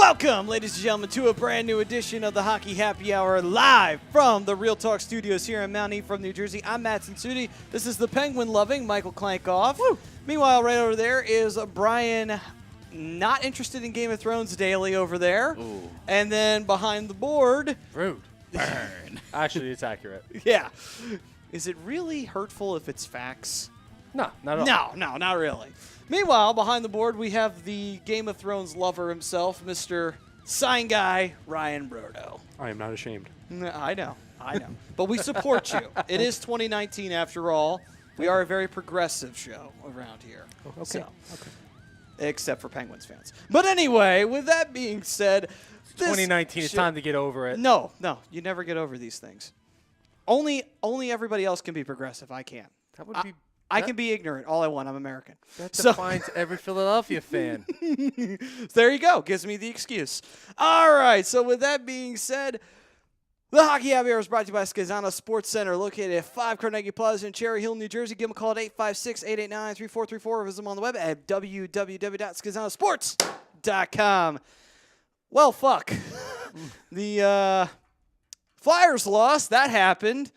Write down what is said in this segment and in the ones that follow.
Welcome, ladies and gentlemen, to a brand new edition of the Hockey Happy Hour live from the Real Talk Studios here in Mount Ephraim, New Jersey. I'm Matt Sensudi. This is the Penguin-loving Michael Klankoff. Woo. Meanwhile, right over there is Brian, not interested in Game of Thrones daily over there. Ooh. And then behind the board... Rude. Burn. Actually, it's accurate. Yeah. Is it really hurtful if it's facts? No, not at all. No, not really. Meanwhile, behind the board, we have the Game of Thrones lover himself, Mr. Sign Guy, Ryan Brodo. I am not ashamed. I know. But we support you. It is 2019 after all. We are a very progressive show around here. Okay. So, except for Penguins fans. But anyway, with that being said, 2019, it's time to get over it. No, you never get over these things. Only everybody else can be progressive. I can't. That would be... I can be ignorant all I want. I'm American. That defines every Philadelphia fan. There you go. Gives me the excuse. All right. So with that being said, the Hockey Happy Hour is brought to you by Skizana Sports Center, located at 5 Carnegie Plaza in Cherry Hill, New Jersey. Give them a call at 856-889-3434 or visit them on the web at www.skizanasports.com. Well, fuck. The Flyers lost. That happened.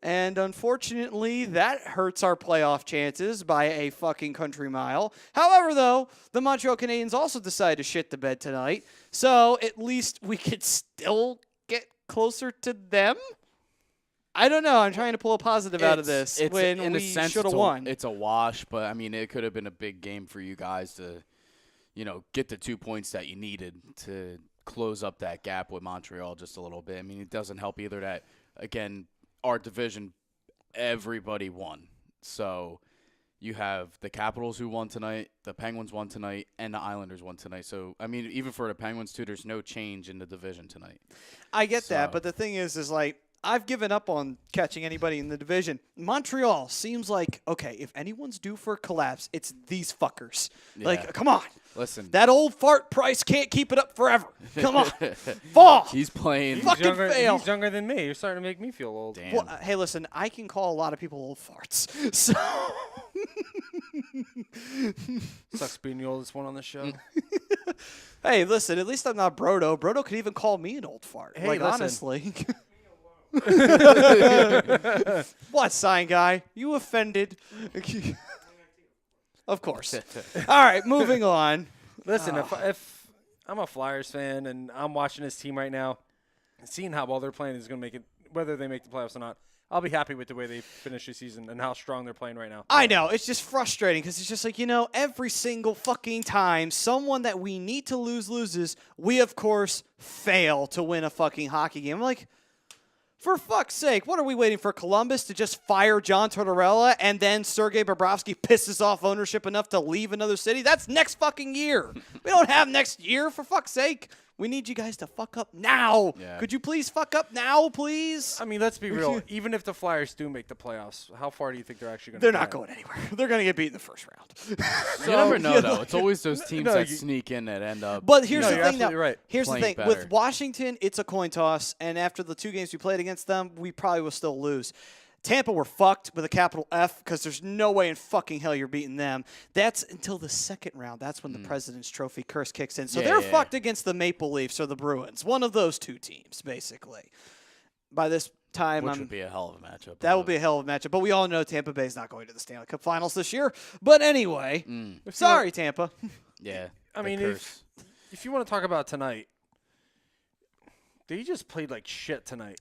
And unfortunately, that hurts our playoff chances by a fucking country mile. However, though, the Montreal Canadiens also decided to shit the bed tonight. So at least we could still get closer to them. I don't know. I'm trying to pull a positive out of this when in we a sense, should have won. It's a wash, but, I mean, it could have been a big game for you guys to, get the 2 points that you needed to close up that gap with Montreal just a little bit. I mean, it doesn't help either that, again, our division, everybody won. So you have the Capitals who won tonight, the Penguins won tonight, and the Islanders won tonight. So, I mean, even for the Penguins, too, there's no change in the division tonight. I get that, but the thing is like, I've given up on catching anybody in the division. Montreal seems like, okay, if anyone's due for a collapse, it's these fuckers. Yeah. Like, come on. Listen. That old fart Price can't keep it up forever. Come on. Fall. He's playing. Fucking fail. He's younger than me. You're starting to make me feel old. Damn. Well, hey, listen, I can call a lot of people old farts. So. Sucks being the oldest one on the show. Hey, listen, at least I'm not Brodo. Brodo could even call me an old fart. Hey, like, listen. honestly. What, sign guy? You offended? Of course. All right, moving on. Listen, if I'm a Flyers fan and I'm watching this team right now, seeing how well they're playing is going to make it, whether they make the playoffs or not, I'll be happy with the way they finish the season and how strong they're playing right now. I know. It's just frustrating because it's just like, every single fucking time someone that we need to loses, we, of course, fail to win a fucking hockey game. I'm like, for fuck's sake, what are we waiting for, Columbus to just fire John Tortorella and then Sergei Bobrovsky pisses off ownership enough to leave another city? That's next fucking year. We don't have next year, for fuck's sake. We need you guys to fuck up now. Yeah. Could you please fuck up now, please? I mean, let's be real. Even if the Flyers do make the playoffs, how far do you think they're actually going to They're not going anywhere. They're going to get beat in the first round. You never know, though. It's always those teams that sneak in that end up. But here's No, the you're thing, though. absolutely right. Here's the Playing thing. better. With Washington, it's a coin toss, and after the 2 games we played against them, we probably will still lose. Tampa were fucked with a capital F because there's no way in fucking hell you're beating them. That's until the second round. That's when the President's Trophy curse kicks in. So they're fucked against the Maple Leafs or the Bruins. One of those two teams, basically. By this time, Which would be a hell of a matchup. that will be a hell of a matchup. But we all know Tampa Bay's not going to the Stanley Cup Finals this year. But anyway, sorry, Tampa. Yeah. I mean, if you want to talk about tonight, they just played like shit tonight.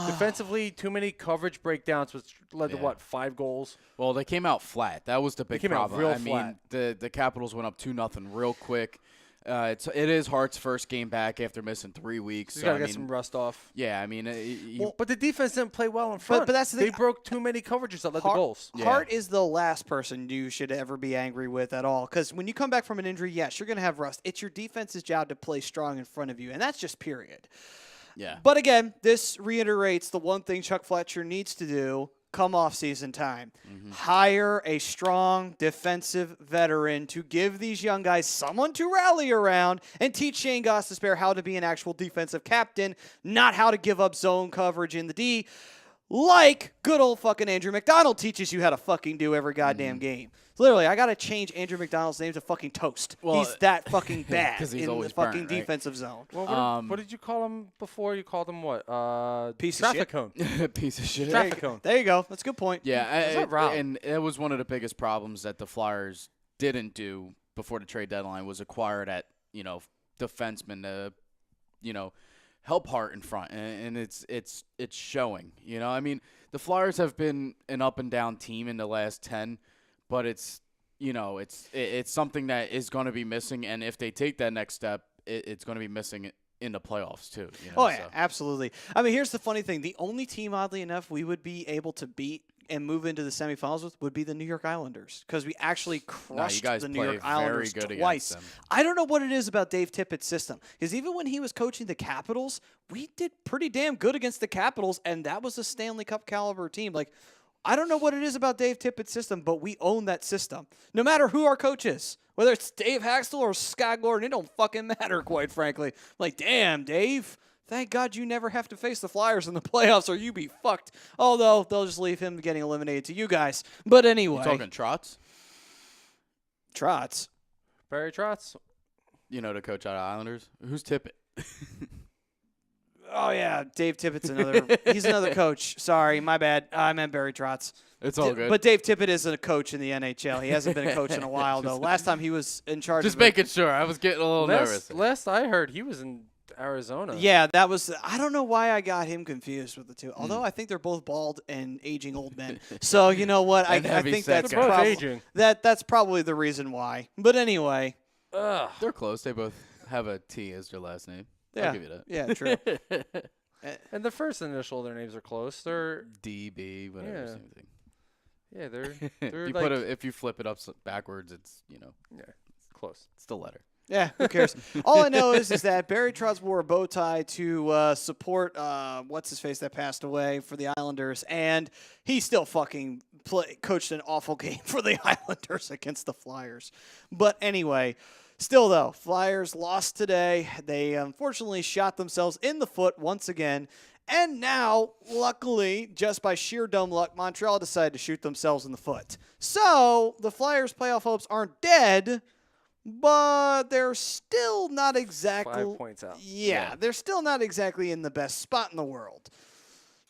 Defensively, too many coverage breakdowns, which led to, 5 goals? Well, they came out flat. That was the big problem. Out real I mean, the Capitals went up 2-0 real quick. It is Hart's first game back after missing 3 weeks. He's got to get some rust off. Yeah, I mean, But the defense didn't play well in front. But that's the thing. They broke too many coverages that led to goals. Yeah. Hart is the last person you should ever be angry with at all. Because when you come back from an injury, yes, you're going to have rust. It's your defense's job to play strong in front of you, and that's just period. yeah. But again, this reiterates the one thing Chuck Fletcher needs to do come off season time. Hire a strong defensive veteran to give these young guys someone to rally around and teach Shane Gostisbehere how to be an actual defensive captain, not how to give up zone coverage in the D. like good old fucking Andrew McDonald teaches you how to fucking do every goddamn game. Literally, I got to change Andrew McDonald's name to fucking Toast. Well, he's that fucking bad 'cause he's in the always fucking burnt, right? defensive zone. Well, what did you call him before? You called him what? Piece of shit. Traffic cone. Piece of shit. Traffic cone. There you go. That's a good point. Yeah, Was that Rob? and it was one of the biggest problems that the Flyers didn't do before the trade deadline was acquire that, defenseman to, help Hart in front, and it's showing. I mean, the Flyers have been an up and down team in the last 10, but it's something that is going to be missing, and if they take that next step, it's going to be missing in the playoffs too. Oh yeah, absolutely. I mean, here's the funny thing: the only team, oddly enough, we would be able to beat and move into the semifinals with would be the New York Islanders, because we actually crushed the New York Islanders twice. I don't know what it is about Dave Tippett's system, because even when he was coaching the Capitals, we did pretty damn good against the Capitals, and that was a Stanley Cup caliber team. Like, I don't know what it is about Dave Tippett's system, but we own that system. No matter who our coach is, whether it's Dave Haxtell or Scott Gordon, it don't fucking matter, quite frankly. Like, damn, Dave. Thank God you never have to face the Flyers in the playoffs or you be fucked. Although, they'll just leave him getting eliminated to you guys. But anyway. You talking Trotz? Trotz. Barry Trotz. The coach out of Islanders? Who's Tippett? Oh, yeah. Dave Tippett's he's another coach. Sorry, my bad. I meant Barry Trotz. It's all good. But Dave Tippett isn't a coach in the NHL. He hasn't been a coach in a while, though. Last time he was in charge Just of making sure. I was getting a little nervous. Last I heard, he was in Arizona. Yeah, that was. I don't know why I got him confused with the two. Although I think they're both bald and aging old men. So you know what? I think that's aging. That's probably the reason why. But anyway, they're close. They both have a T as their last name. Yeah, I'll give you that. Yeah, true. And the first initial of their names are close. They're DB, whatever, Yeah. same thing. yeah, they're You like if you flip it up backwards, it's yeah, it's close. it's the letter. Yeah, who cares? All I know is that Barry Trotz wore a bow tie to support what's his face that passed away for the Islanders, and he still fucking coached an awful game for the Islanders against the Flyers. But anyway, still though, Flyers lost today. They unfortunately shot themselves in the foot once again. And now, luckily, just by sheer dumb luck, Montreal decided to shoot themselves in the foot. So the Flyers' playoff hopes aren't dead, but they're still not exactly 5 points out. Yeah, they're still not exactly in the best spot in the world,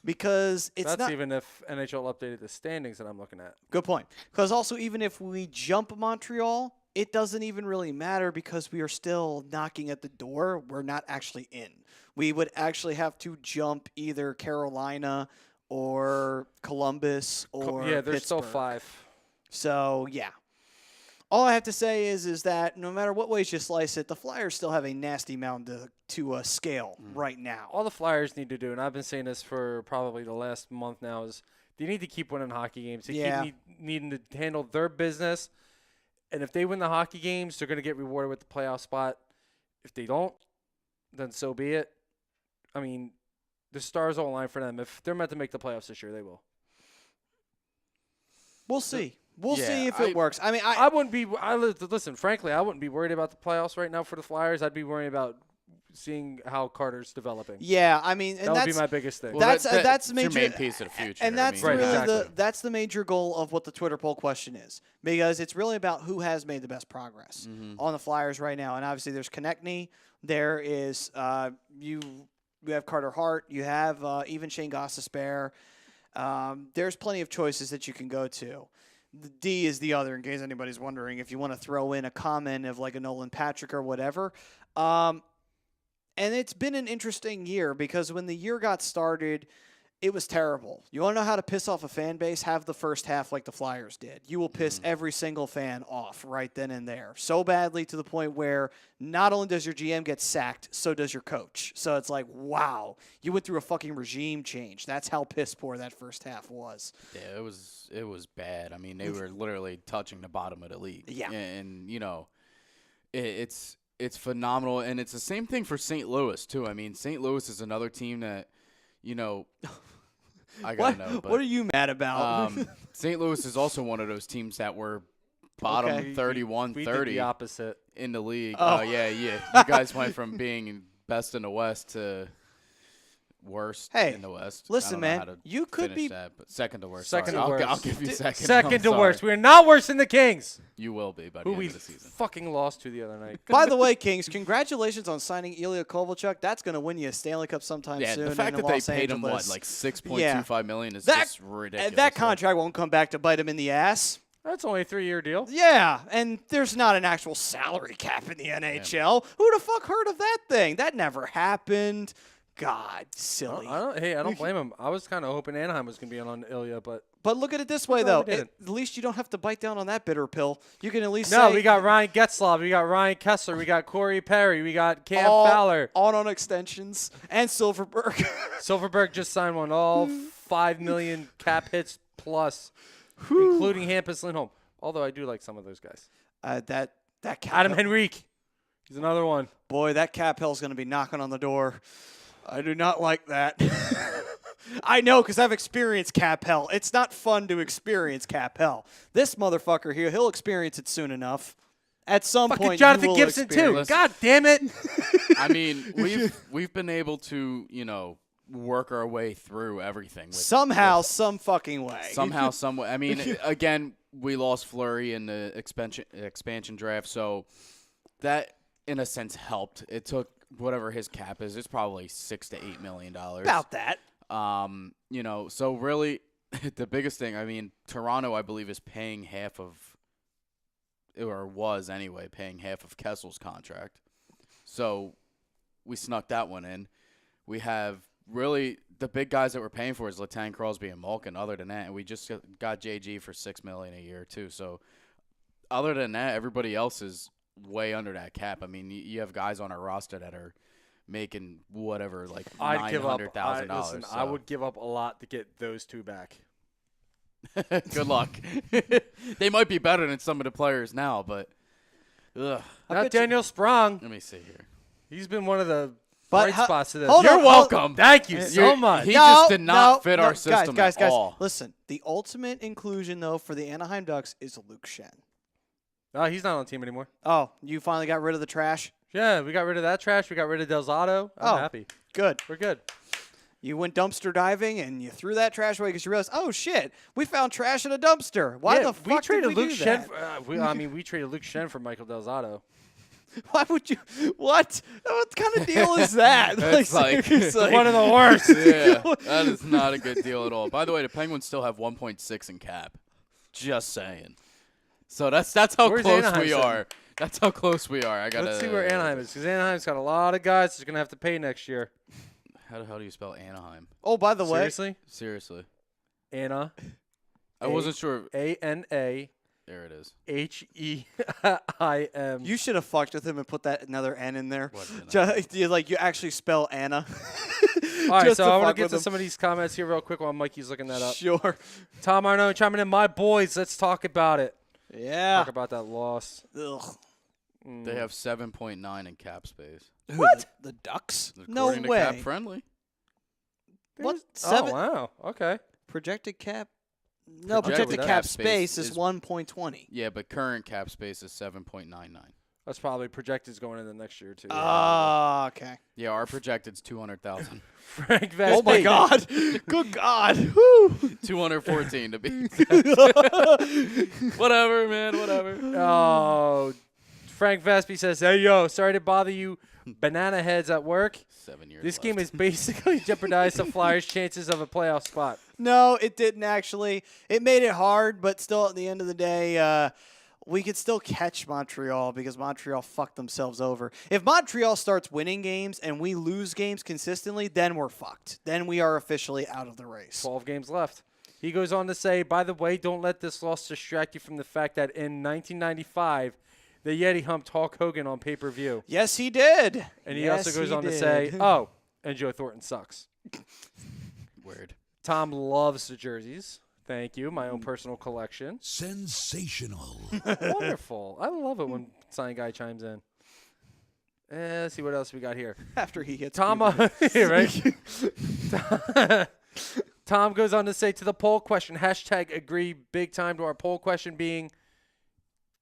because it's That's not. even if NHL updated the standings that I'm looking at. Good point. Because also, even if we jump Montreal, it doesn't even really matter, because we are still knocking at the door. We're not actually in. We would actually have to jump either Carolina or Columbus or Yeah, there's still Pittsburgh. 5. So, yeah. All I have to say is that no matter what ways you slice it, the Flyers still have a nasty mountain to scale right now. All the Flyers need to do, and I've been saying this for probably the last month now, is they need to keep winning hockey games. They keep needing to handle their business. And if they win the hockey games, they're going to get rewarded with the playoff spot. If they don't, then so be it. I mean, the stars all align for them. If they're meant to make the playoffs this year, they will. We'll see. We'll Yeah, see if it works. I mean, I wouldn't be. Listen, frankly, I wouldn't be worried about the playoffs right now for the Flyers. I'd be worried about seeing how Carter's developing. yeah, I mean, and That would that's be my biggest thing. Well, that's your major main piece of the future. and that's Right, really exactly. that's the major goal of what the Twitter poll question is, because it's really about who has made the best progress on the Flyers right now. And obviously, there's Konechny, there is you have Carter Hart, you have even Shane Gostisbehere. There's plenty of choices that you can go to. The D is the other, in case anybody's wondering, if you want to throw in a comment of like a Nolan Patrick or whatever. And it's been an interesting year, because when the year got started, it was terrible. You want to know how to piss off a fan base? Have the first half like the Flyers did. You will piss every single fan off right then and there. So badly to the point where not only does your GM get sacked, so does your coach. So it's like, wow, you went through a fucking regime change. That's how piss poor that first half was. Yeah, it was bad. I mean, they were literally touching the bottom of the league. Yeah. And it's phenomenal, and it's the same thing for St. Louis too. I mean, St. Louis is another team that, I gotta know. But, what are you mad about? St. Louis is also one of those teams that were bottom Okay. 31, we 30 did the opposite. in the league. Oh. Yeah. You guys went from being best in the West to worst Hey, in the West. listen, I don't know man, how to you could finish be that, but second to worst. Second Sorry. to worst. I'll give you second. Second I'm to worst. sorry. We're not worse than the Kings, You will be by the who end we of the season. fucking lost to the other night. By the way, Kings, congratulations on signing Ilya Kovalchuk. That's going to win you a Stanley Cup sometime Yeah, soon. the fact in that they Los paid him Angeles. like $6.25 million is That- just ridiculous. And that contract won't come back to bite him in the ass. That's only a 3-year deal. Yeah, and there's not an actual salary cap in the NHL. Who the fuck heard of that thing? That never happened. God, silly. I don't blame him. I was kind of hoping Anaheim was going to be on Ilya, but But look at it this way, glad though. we didn't. At least you don't have to bite down on that bitter pill. You can at least no, say we got Ryan Getzlaf, we got Ryan Kessler, we got Corey Perry, we got Cam all Fowler. on extensions and Silverberg. Silverberg just signed one, all $5 million cap hits plus, including Hampus Lindholm. Although I do like some of those guys. that cap Adam hill- Henrique, he's another one. Boy, that cap hill's going to be knocking on the door. I do not like that. I know, because I've experienced cap hell. It's not fun to experience cap hell. This motherfucker here, he'll experience it soon enough. At some Fucking point, Jonathan you will Gibson too. experience- God damn it! I mean, we've been able to, work our way through everything. Somehow, some fucking way. Somehow, some way. I mean, again, we lost Fleury in the expansion draft, so that, in a sense, helped. It took whatever his cap is. It's probably $6 to $8 million. About that. So really, the biggest thing. I mean, Toronto, I believe, is paying half of, or was anyway, paying half of Kessel's contract. So we snuck that one in. We have really the big guys that we're paying for is Letang, Crosby, and Malkin. Other than that, and we just got JG for $6 million a year too. So other than that, everybody else is way under that cap. I mean, you have guys on our roster that are making whatever, like $900,000. Listen, I would give up a lot to get those two back. Good luck. They might be better than some of the players now, but ugh. Not Daniel Sprong. Let me see here. He's been one of the But bright ho- spots to this. hold You're on, welcome. Thank you so You're- much. He just did not fit our system guys, at all. Listen, the ultimate inclusion, though, for the Anaheim Ducks is Luke Shen. No, he's not on the team anymore. Oh, you finally got rid of the trash? Yeah, we got rid of that trash. We got rid of Del Zotto. I'm happy. Good. We're good. You went dumpster diving and you threw that trash away because you realized, oh, shit, we found trash in a dumpster. Why the fuck we traded did we Luke do Shen. that? We traded Luke Shen for Michael Del Zotto. Why would you? What? What kind of deal is that? It's like- seriously. One of the worst. Yeah, that is not a good deal at all. By the way, the Penguins still have 1.6 in cap. Just saying. So that's how Where's close Anaheim we sitting? are. That's how close we are. Let's see where Anaheim is, because Anaheim's got a lot of guys that's going to have to pay next year. How the hell do you spell Anaheim? Oh, by the way, Seriously? Seriously. Anna. I wasn't sure. A-N-A. There it is. H-E-I-M. you should have fucked with him and put that another N in there. What did You actually spell Anna. All right, Just so to I want fuck to get with to him. some of these comments here real quick while Mikey's looking that up. Sure. Tom Arno chiming in. My boys, let's talk about it. Yeah. Talk about that loss. Ugh. They have 7.9 in cap space. What? The Ducks? No According to way. Cap Friendly. What? Oh, wow. Okay. Projected cap? No, Projected projected cap cap space space is is- 1.20. Yeah, but current cap space is 7.99. That's probably projected going into next year, too. Ah, okay. Yeah, our projected's 200,000. Frank Vespi. Oh my God! Good God! Woo! 214 to be. Whatever, man. Whatever. Oh, Frank Vespi says, "Hey yo, sorry to bother you, banana heads at work. 7 years. This left. game has basically jeopardized the Flyers' chances of a playoff spot." No, it didn't actually. It made it hard, but still, at the end of the day, we could still catch Montreal because Montreal fucked themselves over. If Montreal starts winning games and we lose games consistently, then we're fucked. Then we are officially out of the race. 12 games left. He goes on to say, "By the way, don't let this loss distract you from the fact that in 1995, the Yeti humped Hulk Hogan on pay-per-view." Yes, he did. And he Yes, also goes on to did. say, "Oh, and Joe Thornton sucks." Weird. Tom loves the jerseys. Thank you. My own personal collection. Sensational. Wonderful. I love it when Sign Guy chimes in. Let's see what else we got here. After he hits Tom, puberty. right? Tom goes on to say, to the poll question, hashtag agree big time to our poll question being,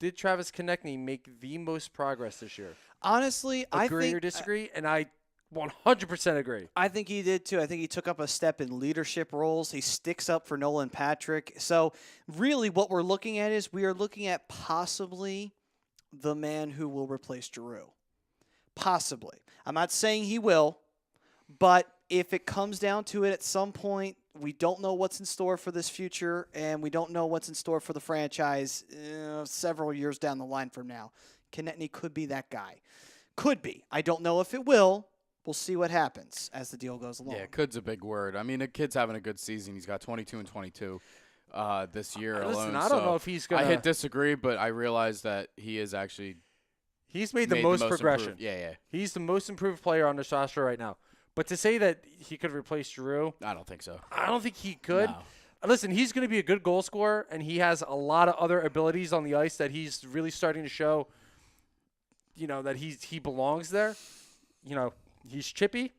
did Travis Konechny make the most progress this year? Honestly, I Agree think or disagree? And I 100% agree. I think he did too. I think he took up a step in leadership roles. He sticks up for Nolan Patrick. So really what we're looking at is we are looking at possibly the man who will replace Giroux. Possibly. I'm not saying he will, but if it comes down to it at some point, we don't know what's in store for this future, and we don't know what's in store for the franchise several years down the line from now. Konechny could be that guy. Could be. I don't know if it will. We'll see what happens as the deal goes along. Yeah, could's a big word. I mean, the kid's having a good season. He's got 22 and 22 this year alone. Listen, I don't know if he's going to... I disagree, but I realize that he is actually... He's made the most progression. Improved. Yeah. He's the most improved player on the roster right now. But to say that he could replace Giroux... I don't think so. I don't think he could. No. Listen, he's going to be a good goal scorer, and he has a lot of other abilities on the ice that he's really starting to show, that he belongs there. He's chippy.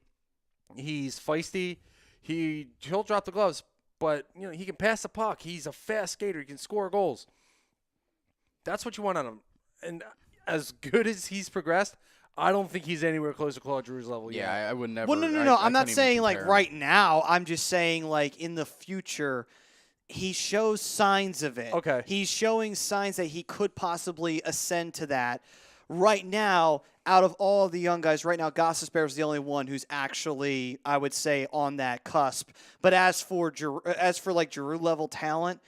He's feisty. He'll drop the gloves, but he can pass the puck. He's a fast skater. He can score goals. That's what you want on him. And as good as he's progressed, I don't think he's anywhere close to Claude Giroux's level yet. Yeah, I would never. Well, no. I'm not couldn't even saying compare him. right now. I'm just saying in the future, he shows signs of it. Okay. He's showing signs that he could possibly ascend to that. Right now, out of all of the young guys, right now, Gostisbehere is the only one who's actually, I would say, on that cusp. But as for Giroux level talent,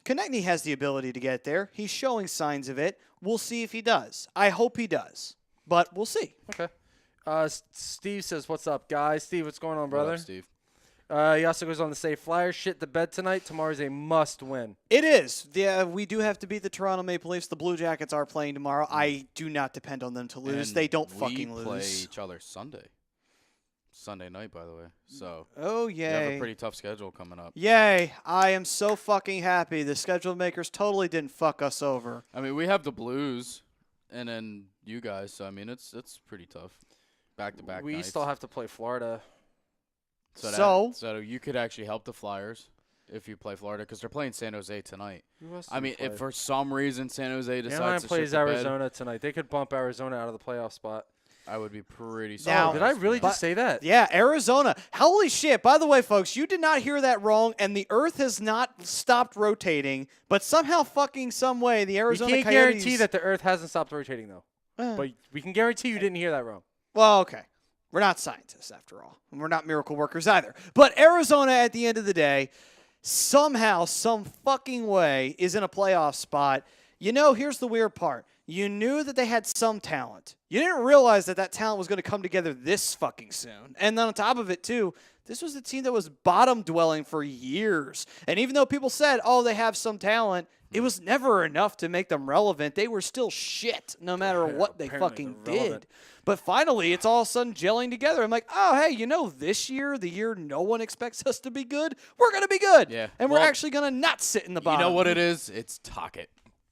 Konechny has the ability to get there. He's showing signs of it. We'll see if he does. I hope he does, but we'll see. Okay. Steve says, "What's up, guys?" Steve, what's going on, brother? What up, Steve? He also goes on to say, Flyers shit the bed tonight. Tomorrow's a must-win. It is. Yeah, we do have to beat the Toronto Maple Leafs. The Blue Jackets are playing tomorrow. I do not depend on them to lose. And they don't we fucking play lose. each other Sunday night, by the way. So Oh, you have a yay. pretty tough schedule coming up. Yay. I am so fucking happy. The schedule makers totally didn't fuck us over. I mean, we have the Blues, and then you guys. So I mean, it's pretty tough. Back-to-back We nights. still have to play Florida. So you could actually help the Flyers if you play Florida because they're playing San Jose tonight. Who else I do we mean, play? if for some reason San Jose decides Anaheim to plays shit the bed, Arizona tonight. They could bump Arizona out of the playoff spot. I would be pretty Now- surprised. Did I really But- just say that? Yeah, Arizona. Holy shit. By the way, folks, you did not hear that wrong, and the Earth has not stopped rotating, but somehow fucking some way the We Arizona can't Coyotes... guarantee that the Earth hasn't stopped rotating, though. But we can guarantee you didn't hear that wrong. Well, okay. We're not scientists, after all. And we're not miracle workers either. But Arizona, at the end of the day, somehow, some fucking way, is in a playoff spot. Here's the weird part. You knew that they had some talent. You didn't realize that that talent was going to come together this fucking soon. And then on top of it, too, this was a team that was bottom dwelling for years. And even though people said, oh, they have some talent, it was never enough to make them relevant. They were still shit no matter what they Apparently fucking they're did. relevant. But finally, it's all of a sudden gelling together. I'm like, oh, hey, this year, the year no one expects us to be good, we're going to be good. Yeah. And we're Well, actually going to not sit in the You bottom. know what it is? It's Tocchet.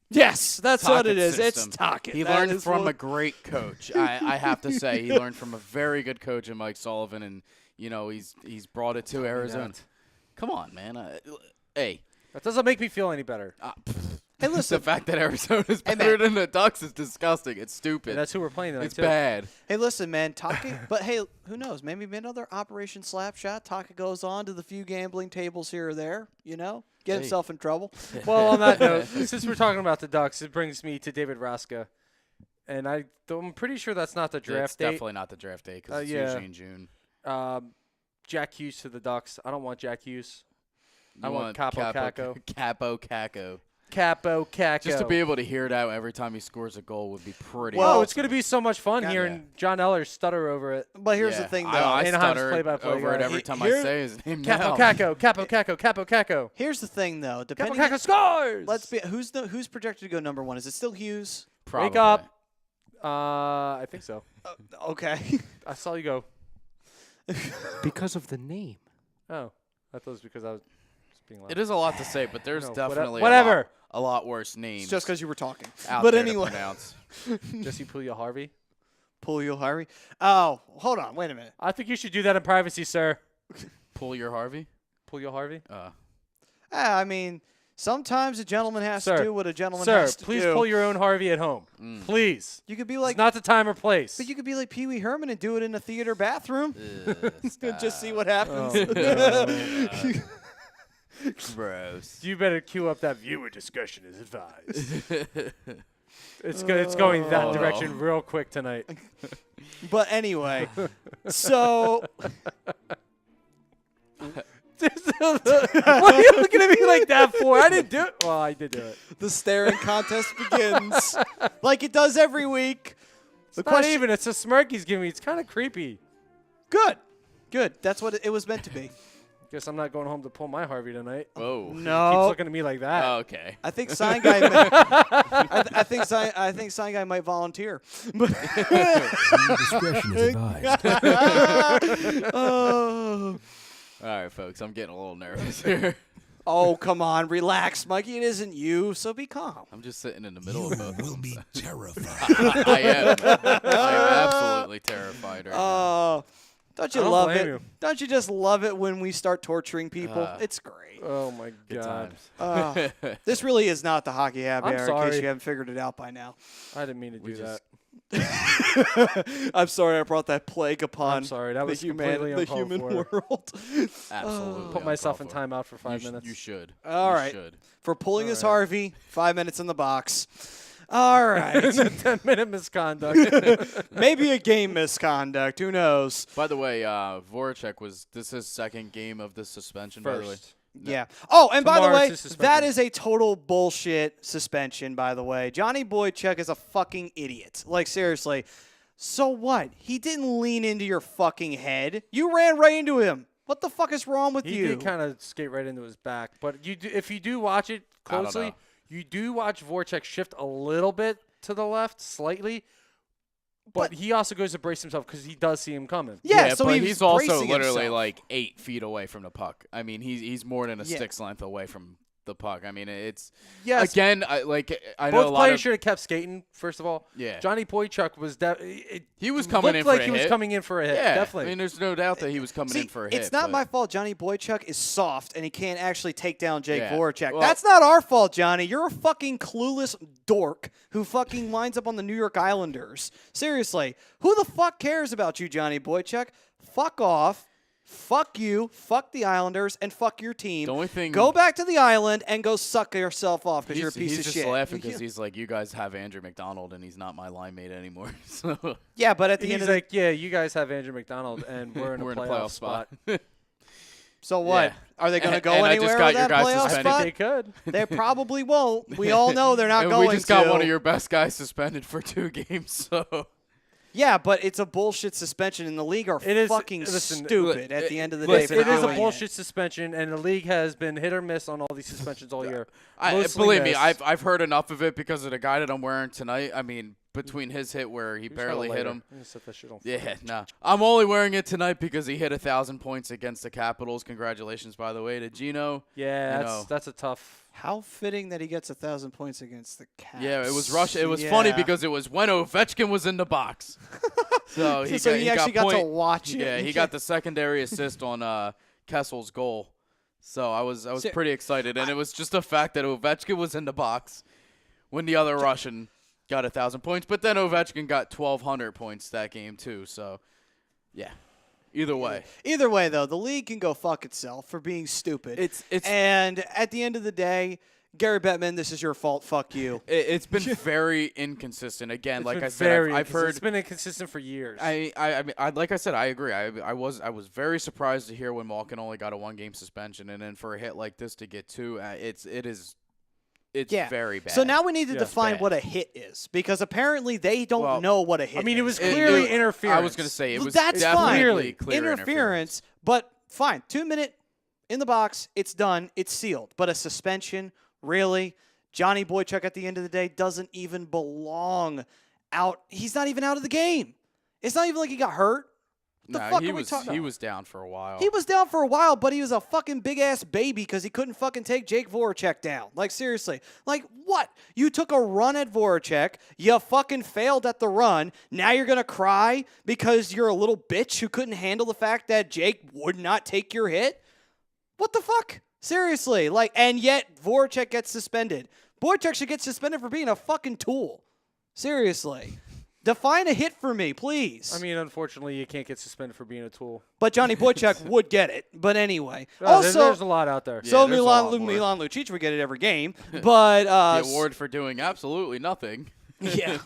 Yes, that's what it Tocchet is. system. It's Tocchet. He That learned is from what- a great coach. I have to say, he learned from a very good coach in Mike Sullivan, and he's brought it to Arizona. Come on, man. Hey, That doesn't make me feel any better. Hey, listen. the fact that Arizona's Hey, better man. than the Ducks is disgusting. It's stupid. And that's who we're playing tonight, it's too. bad. Hey, listen, man, Tocchet. But hey, who knows? Maybe another Operation Slapshot. Tocchet goes on to the few gambling tables here or there. Get himself in trouble. Well, on that note, since we're talking about the Ducks, it brings me to David Raska. And I'm pretty sure that's not the draft It's date. definitely not the draft day because it's yeah. usually in June. Jack Hughes to the Ducks. I don't want Jack Hughes. I You want Capo Caco. Capo Caco. Capo Caco. Just to be able to hear it out every time he scores a goal would be pretty Well, awesome. it's going to be so much fun God, hearing John Eller stutter over it. But here's Yeah, the thing, though. I Anaheim's stutter play-by-play over it guy. every time Here- I say his name Capo now. Caco, Capo Caco, Capo Caco. Here's the thing, though. Capo Depending, Caco scores! let's be who's projected to go number one? Is it still Hughes? Probably. Wake up. I think so. Okay. I saw you go. Because of the name. Oh, I thought it was because I was just being loud. It is a lot to say, but there's No, definitely whatever. a lot worse names. It's just because you were talking. out But there to anyway, pronounce. Jesse Puglia Harvey. Julio Harvey. Oh, hold on. Wait a minute. I think you should do that in privacy, sir. Pull your Harvey. Puglia Harvey. I mean, Sometimes a gentleman has Sir, to do what a gentleman Sir, has to please do. pull your own Harvey at home. Please. You could be It's like, not the time or place. but you could be like Pee Wee Herman and do it in a theater bathroom. Just see what Oh, happens. Gross. You better cue up that viewer discussion as advised. It's going that direction real quick tonight. But anyway, so What are you looking at me like that for? I didn't do it. Well, I did do it. the staring contest begins, like it does every week. The Not even. It's a smirk he's giving me. It's kind of creepy. Good. That's what it was meant to be. Guess I'm not going home to pull my Harvey tonight. Whoa. Keeps No, looking at me like that. Okay. I think Sign Guy. I think Sign Guy might volunteer. But Discretion is advised. oh. All right, folks. I'm getting a little nervous here. Oh, come on, relax, Mikey. It isn't you, so be calm. I'm just sitting in the middle of both. will be terrified. I am. I am absolutely terrified right now. Oh, don't you I don't love blame it? you. Don't you just love it when we start torturing people? It's great. Oh, my Good God. times. This really is not the Hockey Happy I'm Hour, in sorry. case you haven't figured it out by now. I didn't mean to do just- that. I'm sorry I brought that plague upon I'm sorry. That was the completely human uncalled for. world. Absolutely. Put myself in uncalled for. timeout for 5 You minutes. You should. All You right. should. For pulling All his right. Harvey, 5 minutes in the box. All right. 10-minute misconduct. Maybe a game misconduct. Who knows? By the way, Voracek this his second game of the suspension. By the way. First. Yeah. Oh, and by the Tomorrow's way, his suspension. that is a total bullshit suspension, by the way. Johnny Boychuk is a fucking idiot. Like, seriously. So what? He didn't lean into your fucking head. You ran right into him. What the fuck is wrong with He you? did kind of skate right into his back. But if you do watch it I don't closely, know. you do watch Voracek shift a little bit to the left, slightly. But he also goes to brace himself because he does see him coming. Yeah, so but he's he's also bracing literally himself. like 8 feet away from the puck. I mean, he's more than a Yeah. stick's length away from the puck. I mean, it's Yes. again. I know a Both lot players of should have kept skating, first of all. Yeah. Johnny Boychuk was he was coming in looked like for a he was hit. coming in for a hit. Yeah, Definitely. I mean, there's no doubt that he was coming See, in for a hit. it's not but- my fault Johnny Boychuk is soft and he can't actually take down Jake Yeah. Voracek. Well- That's not our fault, Johnny. You're a fucking clueless dork who fucking winds up on the New York Islanders. Seriously, who the fuck cares about you, Johnny Boychuk? Fuck off. Fuck you. Fuck the Islanders and fuck your team. The only thing- Go back to the island and go suck yourself off because you're a piece he's of just shit. laughing because he's like, you guys have Andrew McDonald and he's not my line mate anymore. So Yeah, but at the end He's of like, yeah, you guys have Andrew McDonald, and we're in a playoff spot. so what? Yeah. Are they going to go And I anywhere just got with your that guys playoff I suspended. spot? think they could. They probably won't. We all know they're not and going we just got to. one of your best guys suspended for 2 games. So Yeah, but it's a bullshit suspension, and the league are It is- fucking listen, stupid at the end of the day. Listen, for it is a doing bullshit suspension, and the league has been hit or miss on all these suspensions all year. Mostly believe me, missed. I've heard enough of it because of the guy that I'm wearing tonight. I mean, between his hit where he Just got a barely hit lighter. him. I'm gonna set that shit on Yeah, fire. no. I'm only wearing it tonight because he hit 1,000 points against the Capitals. Congratulations, by the way, to Gino. Yeah, You know. that's a tough. How fitting that he gets 1,000 points against the Caps. Yeah, it was Russia. It was funny Yeah. because it was when Ovechkin was in the box. So he, So got, he actually got to watch it. Yeah, he got the secondary assist on Kessel's goal. So I was So- pretty excited, and it was just the fact that Ovechkin was in the box when the other Russian got 1,000 points, but then Ovechkin got 1,200 points that game too. So, yeah. Either way, Either way, though, the league can go fuck itself for being stupid. it's and at the end of the day, Gary Bettman, this is your fault. Fuck you. it's been very inconsistent. Again, It's like been I said, very I've heard. It's been inconsistent for years. I mean, like I said, I agree. I was very surprised to hear when Malkin only got a 1-game suspension, and then for a hit like this to get 2, it's Yeah. very bad. So now we need to Yeah. define Bad. what a hit is because apparently they don't Well, know what a hit is. I mean, it was It- clearly it- interference. I was gonna say it Well, was that's definitely fine. clear interference, but fine. 2 minute in the box, it's done, it's sealed. But a suspension, really? Johnny Boychuk at the end of the day doesn't even belong out. He's not even out of the game. It's not even like he got hurt. The No, fuck he are we was talking he about? was down for a while. He was down for a while, but he was a fucking big ass baby because he couldn't fucking take Jake Voracek down. Like, seriously. Like, what? You took a run at Voracek. You fucking failed at the run. Now you're going to cry because you're a little bitch who couldn't handle the fact that Jake would not take your hit? What the fuck? Seriously, and yet Voracek gets suspended. Voracek should get suspended for being a fucking tool. Seriously. Define a hit for me, please. I mean, unfortunately, you can't get suspended for being a tool. But Johnny Boychuk would get it. But anyway. There's a lot out there. So there's a lot Milan Lucic would get it every game. But the award for doing absolutely nothing. Yeah.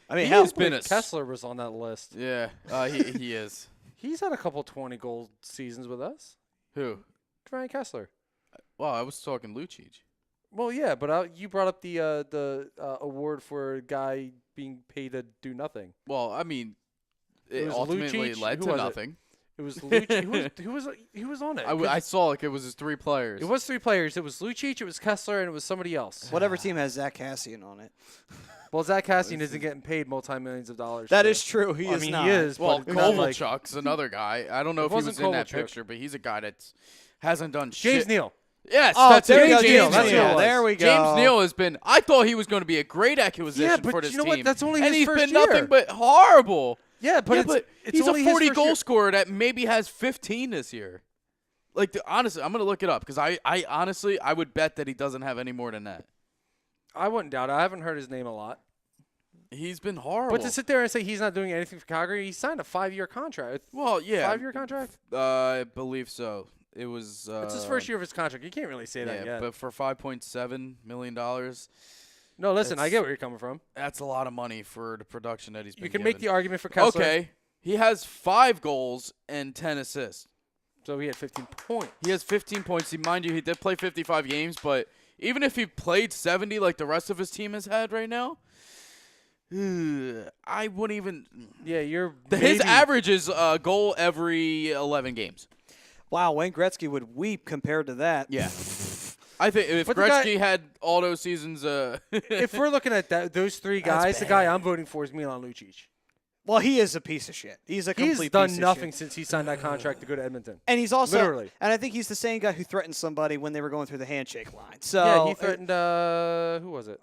I mean, He's been a Kessler was on that list. Yeah, he is. He's had a couple 20-goal seasons with us. Who? Ryan Kessler. Well, I was talking Lucic. Well, yeah, but you brought up the award for a guy being paid to do nothing. Well, I mean, It it was ultimately Lucic. led Who to was it? nothing. It was Lucic. Who was on it? I saw it was his 3 players. It was 3 players. It was Lucic, it was Kessler, and it was somebody else. whatever team has Zach Cassian on it. Well, Zach Cassian isn't getting paid multi-millions of dollars. That so- is true. He is not. He is. Well, but not like Kovalchuk's another guy. I don't know It if he was wasn't in that Kovalchuk. picture, but he's a guy that hasn't done James shit. Neal. Yes, Oh, that's there it. we go. James Neal. That's who it was. There we go. James Neal has been. I thought he was going to be a great acquisition Yeah, but for this you know team. what? That's only and his he's first been year. nothing but horrible. Yeah, but it's he's only a his 40 first goal year. scorer that maybe has 15 this year. Honestly, I'm going to look it up because I honestly I would bet that he doesn't have any more than that. I wouldn't doubt it. I haven't heard his name a lot. He's been horrible. But to sit there and say he's not doing anything for Calgary, he signed a 5-year contract. Well, yeah, 5-year contract? I believe so. It was. It's his first year of his contract. You can't really say that yet. but for $5.7 million, No, listen, I it's- get where you're coming from. that's a lot of money for the production that he's been You can make the given. argument for Kessler. Okay, he has 5 goals and 10 assists. So he had 15 points. He has 15 points. Mind you, he did play 55 games, but even if he played 70 like the rest of his team has had right now, I wouldn't even. Yeah, you're His maybe- average is a goal every 11 games. Wow, Wayne Gretzky would weep compared to that. Yeah. I think if But the guy- Gretzky had all those seasons, If we're looking at those 3 guys, the guy I'm voting for is Milan Lucic. Well, he is a piece of shit. He's a complete He's done piece nothing of shit. since he signed that contract to go to Edmonton. And he's also Literally. and I think he's the same guy who threatened somebody when they were going through the handshake line. So Yeah, he threatened who was it?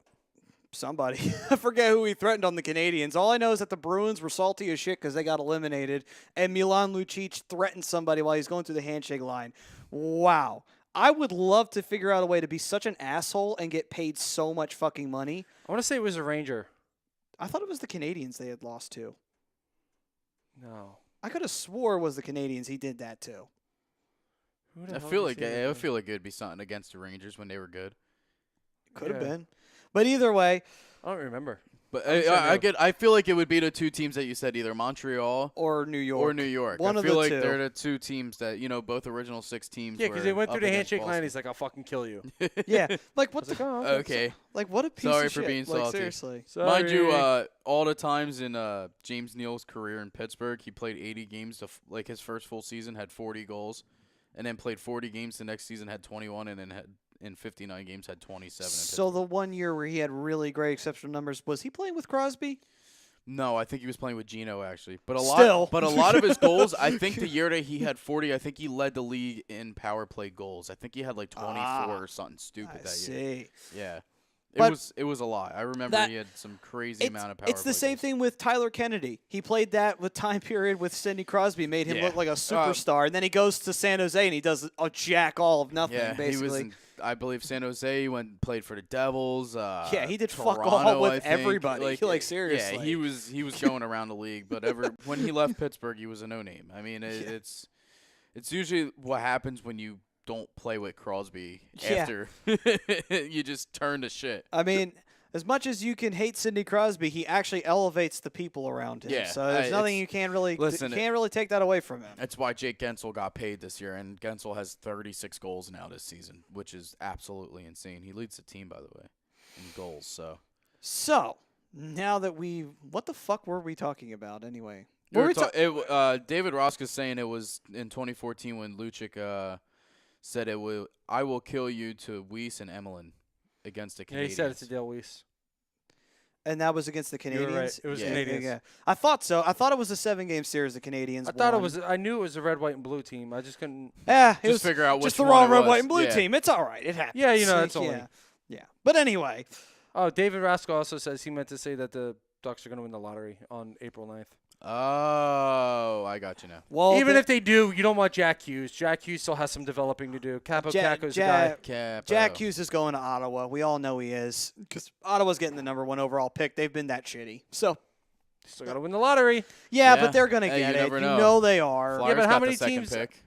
somebody. I forget who he threatened on the Canadians. All I know is that the Bruins were salty as shit because they got eliminated, and Milan Lucic threatened somebody while he's going through the handshake line. Wow. I would love to figure out a way to be such an asshole and get paid so much fucking money. I want to say it was a Ranger. I thought it was the Canadians they had lost to. No. I could have swore it was the Canadians he did that to. Who the I hell feel did like he say that I to? feel like it'd be something against the Rangers when they were good. Could have Yeah. been. But either way, I don't remember. But I'm sure I feel like it would be the 2 teams that you said, either Montreal or New York. or New York. One I of feel the like 2. they're the 2 teams that both original 6 teams. Yeah, because they were went through up the against handshake line. Boston. He's like, I'll fucking kill you. Yeah. Like, what I was the... like, oh, Okay. Like, what a piece Sorry of for shit. being like, salty. seriously. Mind you, Sorry. all the times in James Neal's career in Pittsburgh, he played 80 games. Like his first full season had 40 goals, and then played 40 games the next season, had 21, and then had in 59 games had 27. So the 1 year where he had really great exceptional numbers, was he playing with Crosby? No, I think he was playing with Gino actually. But Still. a lot of his goals, I think the year that he had 40, I think he led the league in power play goals. I think he had like 24 or something stupid I that year. see. Yeah. But It was a lot. I remember that- he had some crazy amount of power It's the play same goals. thing with Tyler Kennedy. He played that with time period with Sidney Crosby, made him Yeah. look like a superstar, and then he goes to San Jose and he does a jack all of nothing, Yeah, basically. he was in, I believe, San Jose. He went and played for the Devils. Yeah, he did fuck all Toronto, with I think. everybody. Like, seriously. Yeah, he was going around the league, but when he left Pittsburgh, he was a no-name. I mean, it's usually what happens when you don't play with Crosby Yeah. after you just turn to shit. I mean, as much as you can hate Sidney Crosby, he actually elevates the people around him. Yeah, So there's nothing you can't really take that away from him. That's why Jake Gensel got paid this year, and Gensel has 36 goals now this season, which is absolutely insane. He leads the team, by the way, in goals. So now that what the fuck were we talking about anyway? David Roska's saying it was in 2014 when Lucic said I will kill you to Weiss and Emelin against the Yeah, Canadiens. he said it to Dale Weiss. And that was against the You were Canadians? right. It was Yeah. Canadians. Yeah. I thought so. I thought it was a 7-game series the Canadians I thought it won. was. I knew it was a red, white, and blue team. I just couldn't. Yeah, it Just was figure out just which the one wrong it red, was. white, and blue Yeah. team. It's all right. It happens. Yeah, that's only. Yeah. But anyway, Oh, David Rasko also says he meant to say that the Ducks are going to win the lottery on April 9th. Oh, I got you now. Well, Even if they do, you don't want Jack Hughes. Jack Hughes still has some developing to do. Capo's the guy. Jack Hughes is going to Ottawa. We all know he is because Ottawa's getting the #1 overall pick. They've been that shitty. So Still got to win the lottery. yeah, Yeah. but they're going to Hey, get you it. never You know. know they are. Flyers but how got many the second teams- pick.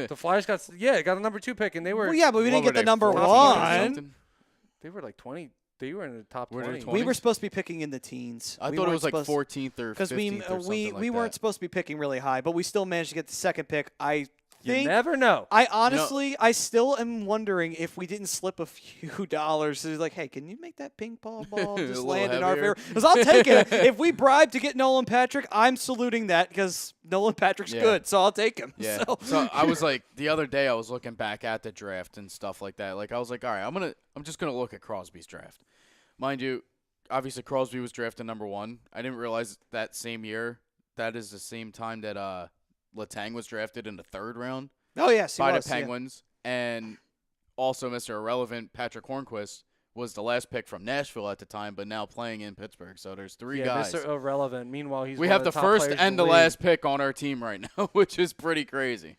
The Flyers got a number 2 pick, and they were Well, yeah, but we didn't What get were the they, 14 or #1. something? they were like 20. They were in the top Were they 20. 20? We were supposed to be picking in the teens. I We thought it weren't was like supposed- 14th or 15th because or we something like weren't that. supposed to be picking really high, but we still managed to get the second pick. I You think never know. I honestly, I still am wondering if we didn't slip a few dollars. It's like, hey, can you make that ping pong ball A just little land in our heavier. favor? Because I'll take it. If we bribe to get Nolan Patrick, I'm saluting that because Nolan Patrick's Yeah. good, so I'll take him. Yeah. So, So I was like, the other day I was looking back at the draft and stuff like that. Like I was like, all right, I'm just gonna look at Crosby's draft. Mind you, obviously Crosby was drafted #1. I didn't realize that same year. That is the same time that Letang was drafted in the 3rd round oh yes, he by was, the yeah. Penguins, and also Mr. Irrelevant Patrick Hornquist was the last pick from Nashville at the time, but now playing in Pittsburgh. So there's 3 yeah, guys. Mr. Irrelevant. Meanwhile, he's We one have of the top first players and in the league, last pick on our team right now, which is pretty crazy.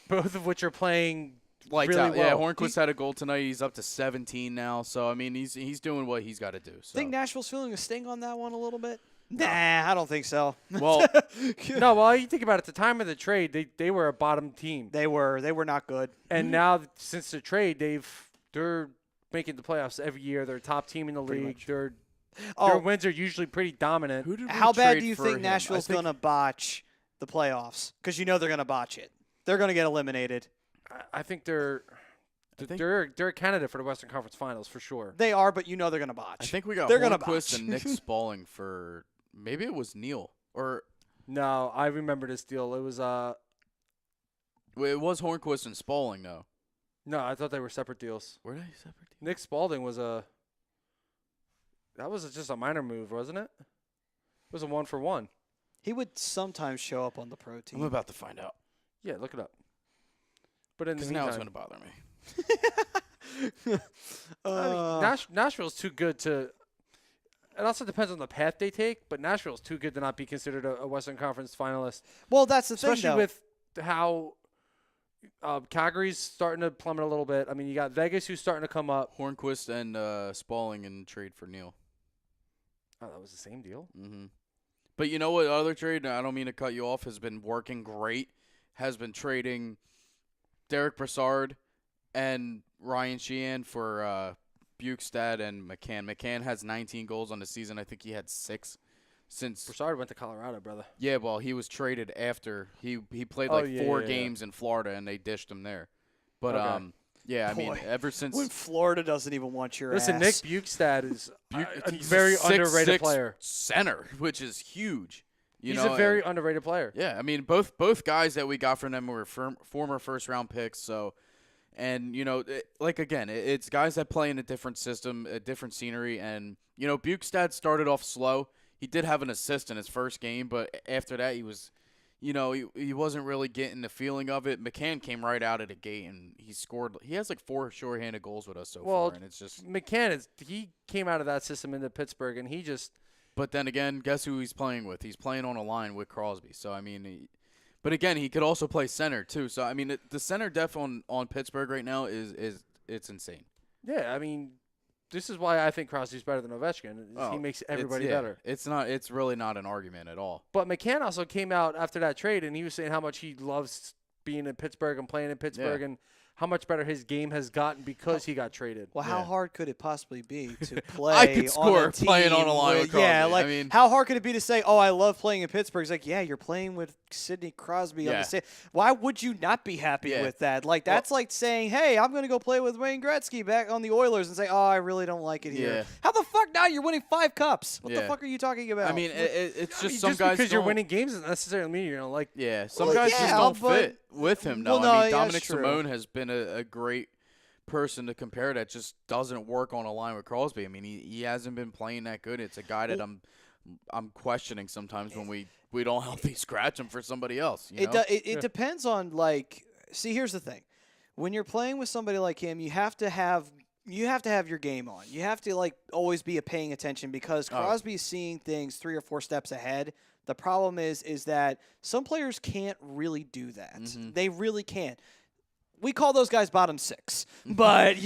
both of which are playing Lights really out. Yeah, well. Hornquist had a goal tonight. He's up to 17 now. So I mean, he's doing what he's got to do. So. Think Nashville's feeling a sting on that one a little bit? Nah, I don't think so. Well, No, well, you think about it. At the time of the trade, they were a bottom team, They were not good. and now since the trade, they're making the playoffs every year. They're a top team in the league. Their Oh, wins are usually pretty dominant. who did we how bad trade do you for think him? Nashville's I think- going to botch the playoffs? Because you know they're going to botch it. They're going to get eliminated. I think they're a candidate for the Western Conference Finals for sure. They are, but you know they're going to botch. I think we got they're gonna Hornquist botch. and Nick Spalling for maybe it was Neil or No, I remember this deal. It was it was Hornquist and Spalling though. no, I thought they were separate deals. Were they separate? Nick Spalding was just a minor move, wasn't it? It was a 1-for-1. He would sometimes show up on the pro I'm team. about to find out Yeah, look it up. But in the because now it's meantime, going to bother me. Nashville's too good to. It also depends on the path they take, but Nashville's too good to not be considered a Western Conference finalist, Well, that's the thing, especially though. with how Calgary's starting to plummet a little bit. I mean, you got Vegas who's starting to come up. Hornquist and Spalling in trade for Neil. Oh, that was the same deal. Mm-hmm. But you know what other trade, and I don't mean to cut you off, has been working great, has been trading Derek Brassard and Ryan Sheehan for Bukestad and McCann. McCann has 19 goals on the season. I think he had 6 since. Brassard went to Colorado, brother. Yeah, well, he was traded after. He played Oh, like yeah, 4 yeah, games in Florida, and they dished him there. But, Okay. yeah, I mean, Boy, ever since. when Florida doesn't even want your Listen, ass. Nick Bukestad is a he's very 6'6" underrated player. center, which is huge. He's know, a very underrated player. Yeah, I mean, both guys that we got from them were former first-round picks. So, and, you know, it's guys that play in a different system, a different scenery. And, you know, Bukestad started off slow. He did have an assist in his first game, but after that he was, you know, he wasn't really getting the feeling of it. McCann came right out of the gate, and he scored. He has like 4 shorthanded goals with us so Well, far, and it's just. McCann he came out of that system into Pittsburgh, and he just But then again, guess who he's playing with? He's playing on a line with Crosby. So, I mean, but again, he could also play center, too. So, I mean, the center depth on Pittsburgh right now is it's insane. yeah. I mean, this is why I think Crosby's better than Ovechkin. He makes everybody better. It's really not an argument at all. But McCann also came out after that trade, and he was saying how much he loves being in Pittsburgh and playing in Pittsburgh, and how much better his game has gotten because he got traded. Well, how hard could it possibly be to play I could score on a team playing on a line with yeah, Crosby. like I mean- how hard could it be to say, "Oh, I love playing in Pittsburgh"? It's like, yeah, you're playing with Sidney Crosby on Yeah. the same. Why would you not be happy Yeah. with that? Like that's like saying, "Hey, I'm going to go play with Wayne Gretzky back on the Oilers," and say, "Oh, I really don't like it here." Yeah. How the fuck now? You're winning 5 cups. What the Yeah. fuck are you talking about? I mean, it's I mean, just some guys because you're don't- winning games doesn't necessarily mean you're gonna like. Yeah, some Well, guys yeah, just don't but- fit with him. Well, No, no, I mean, yeah, Dominic that's true. Simone has been a great person to compare that just doesn't work on a line with Crosby. I mean, he hasn't been playing that good. It's a guy that I'm questioning sometimes when we don't healthy scratch him for somebody else. You know? It depends on like. See, here's the thing: when you're playing with somebody like him, you have to have you have to have your game on. You have to always be paying attention because Crosby's seeing things 3 or 4 steps ahead. The problem is that some players can't really do that. They really can't. We call those guys bottom 6, but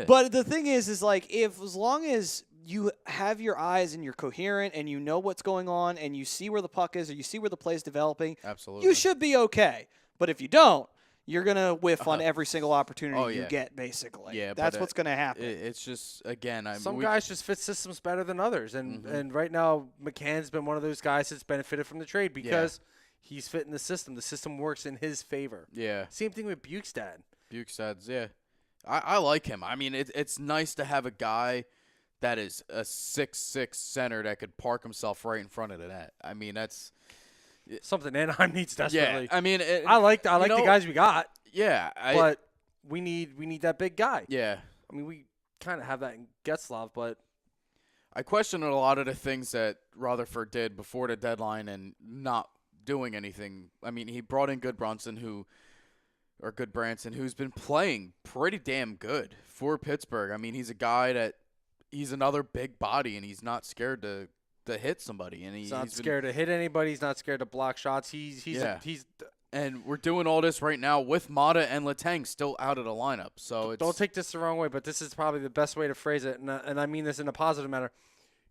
but the thing is if as long as you have your eyes and you're coherent and you know what's going on and you see where the puck is or you see where the play is developing, absolutely, you should be okay. But if you don't, you're going to whiff on every single opportunity you get, basically. Yeah, that's what's going to happen. It's just, again, some guys just fit systems better than others. And right now, McCann's been one of those guys that's benefited from the trade because he's fitting the system. The system works in his favor. Yeah. Same thing with Bukestad. Bukestad's, yeah. I like him. I mean, it's nice to have a guy that is a 6'6" center that could park himself right in front of the net. I mean, that's something Anaheim needs desperately. Yeah, I mean, I like the guys we got. Yeah, but we need that big guy. Yeah, I mean, we kind of have that in Getzlaf, but I question a lot of the things that Rutherford did before the deadline and not doing anything. I mean, he brought in Goodbranson, who's been playing pretty damn good for Pittsburgh. I mean, he's a guy he's another big body, and he's not scared to hit somebody. And he's not scared to hit anybody. He's not scared to block shots. And we're doing all this right now with Mata and Letang still out of the lineup. So don't take this the wrong way, but this is probably the best way to phrase it, and I mean this in a positive manner.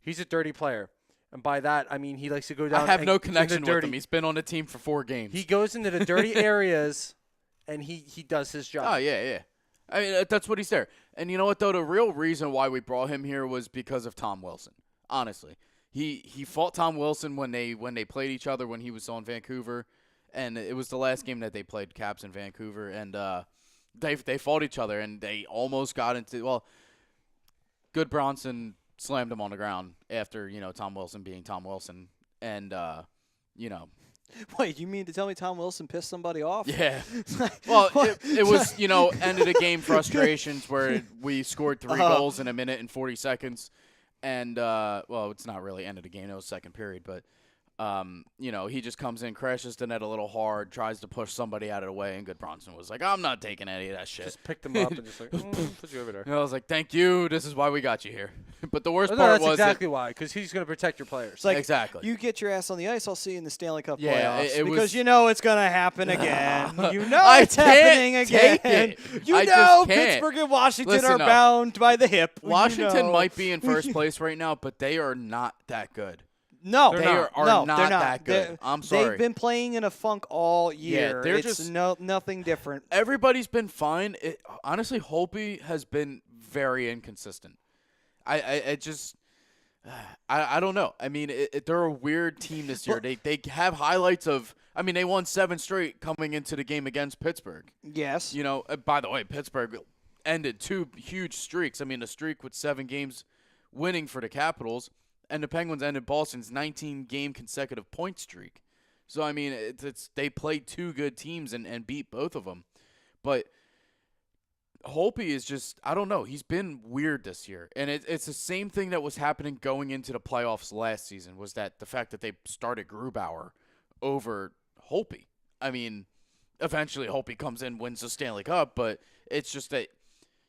He's a dirty player. And by that, I mean he likes to go down. I have no connection with him. He's been on the team for 4 games. He goes into the dirty areas, and he does his job. Oh, yeah. I mean, that's what he's there. And you know what, though? The real reason why we brought him here was because of Tom Wilson, honestly. He fought Tom Wilson when they played each other when he was on Vancouver, and it was the last game that they played, Caps in Vancouver, and they fought each other, and they almost got into – well, Goodbranson slammed him on the ground after, Tom Wilson being Tom Wilson, and, Wait, you mean to tell me Tom Wilson pissed somebody off? Yeah. Well, it was, end of the game frustrations where we scored 3 goals in a minute and 40 seconds. And, it's not really end of the game. It was second period. But, he just comes in, crashes the net a little hard, tries to push somebody out of the way. And Goodbranson was like, I'm not taking any of that shit. Just picked him up and just put you over there. And I was like, thank you. This is why we got you here. But the worst part that's was exactly why, because he's going to protect your players. Exactly. You get your ass on the ice, I'll see you in the Stanley Cup Yeah, playoffs. it because was, it's going to happen again. It's can't happening again. Take it. Pittsburgh and Washington Listen are up. bound by the hip. Washington might be in first place right now, but they are not that good. No, they are not that good. I'm sorry. They've been playing in a funk all year. Yeah, it's just nothing different. Everybody's been fine. Honestly, Holtby has been very inconsistent. I don't know. I mean, they're a weird team this year. They have highlights of. I mean, they won 7 straight coming into the game against Pittsburgh. Yes. By the way, Pittsburgh ended 2 huge streaks. I mean, a streak with 7 games winning for the Capitals. And the Penguins ended Boston's 19-game consecutive point streak. So, I mean, they played 2 good teams and beat both of them. But Holtby is just, I don't know. He's been weird this year. And it's the same thing that was happening going into the playoffs last season, was that the fact that they started Grubauer over Holtby. I mean, eventually Holtby comes in, wins the Stanley Cup, but it's just that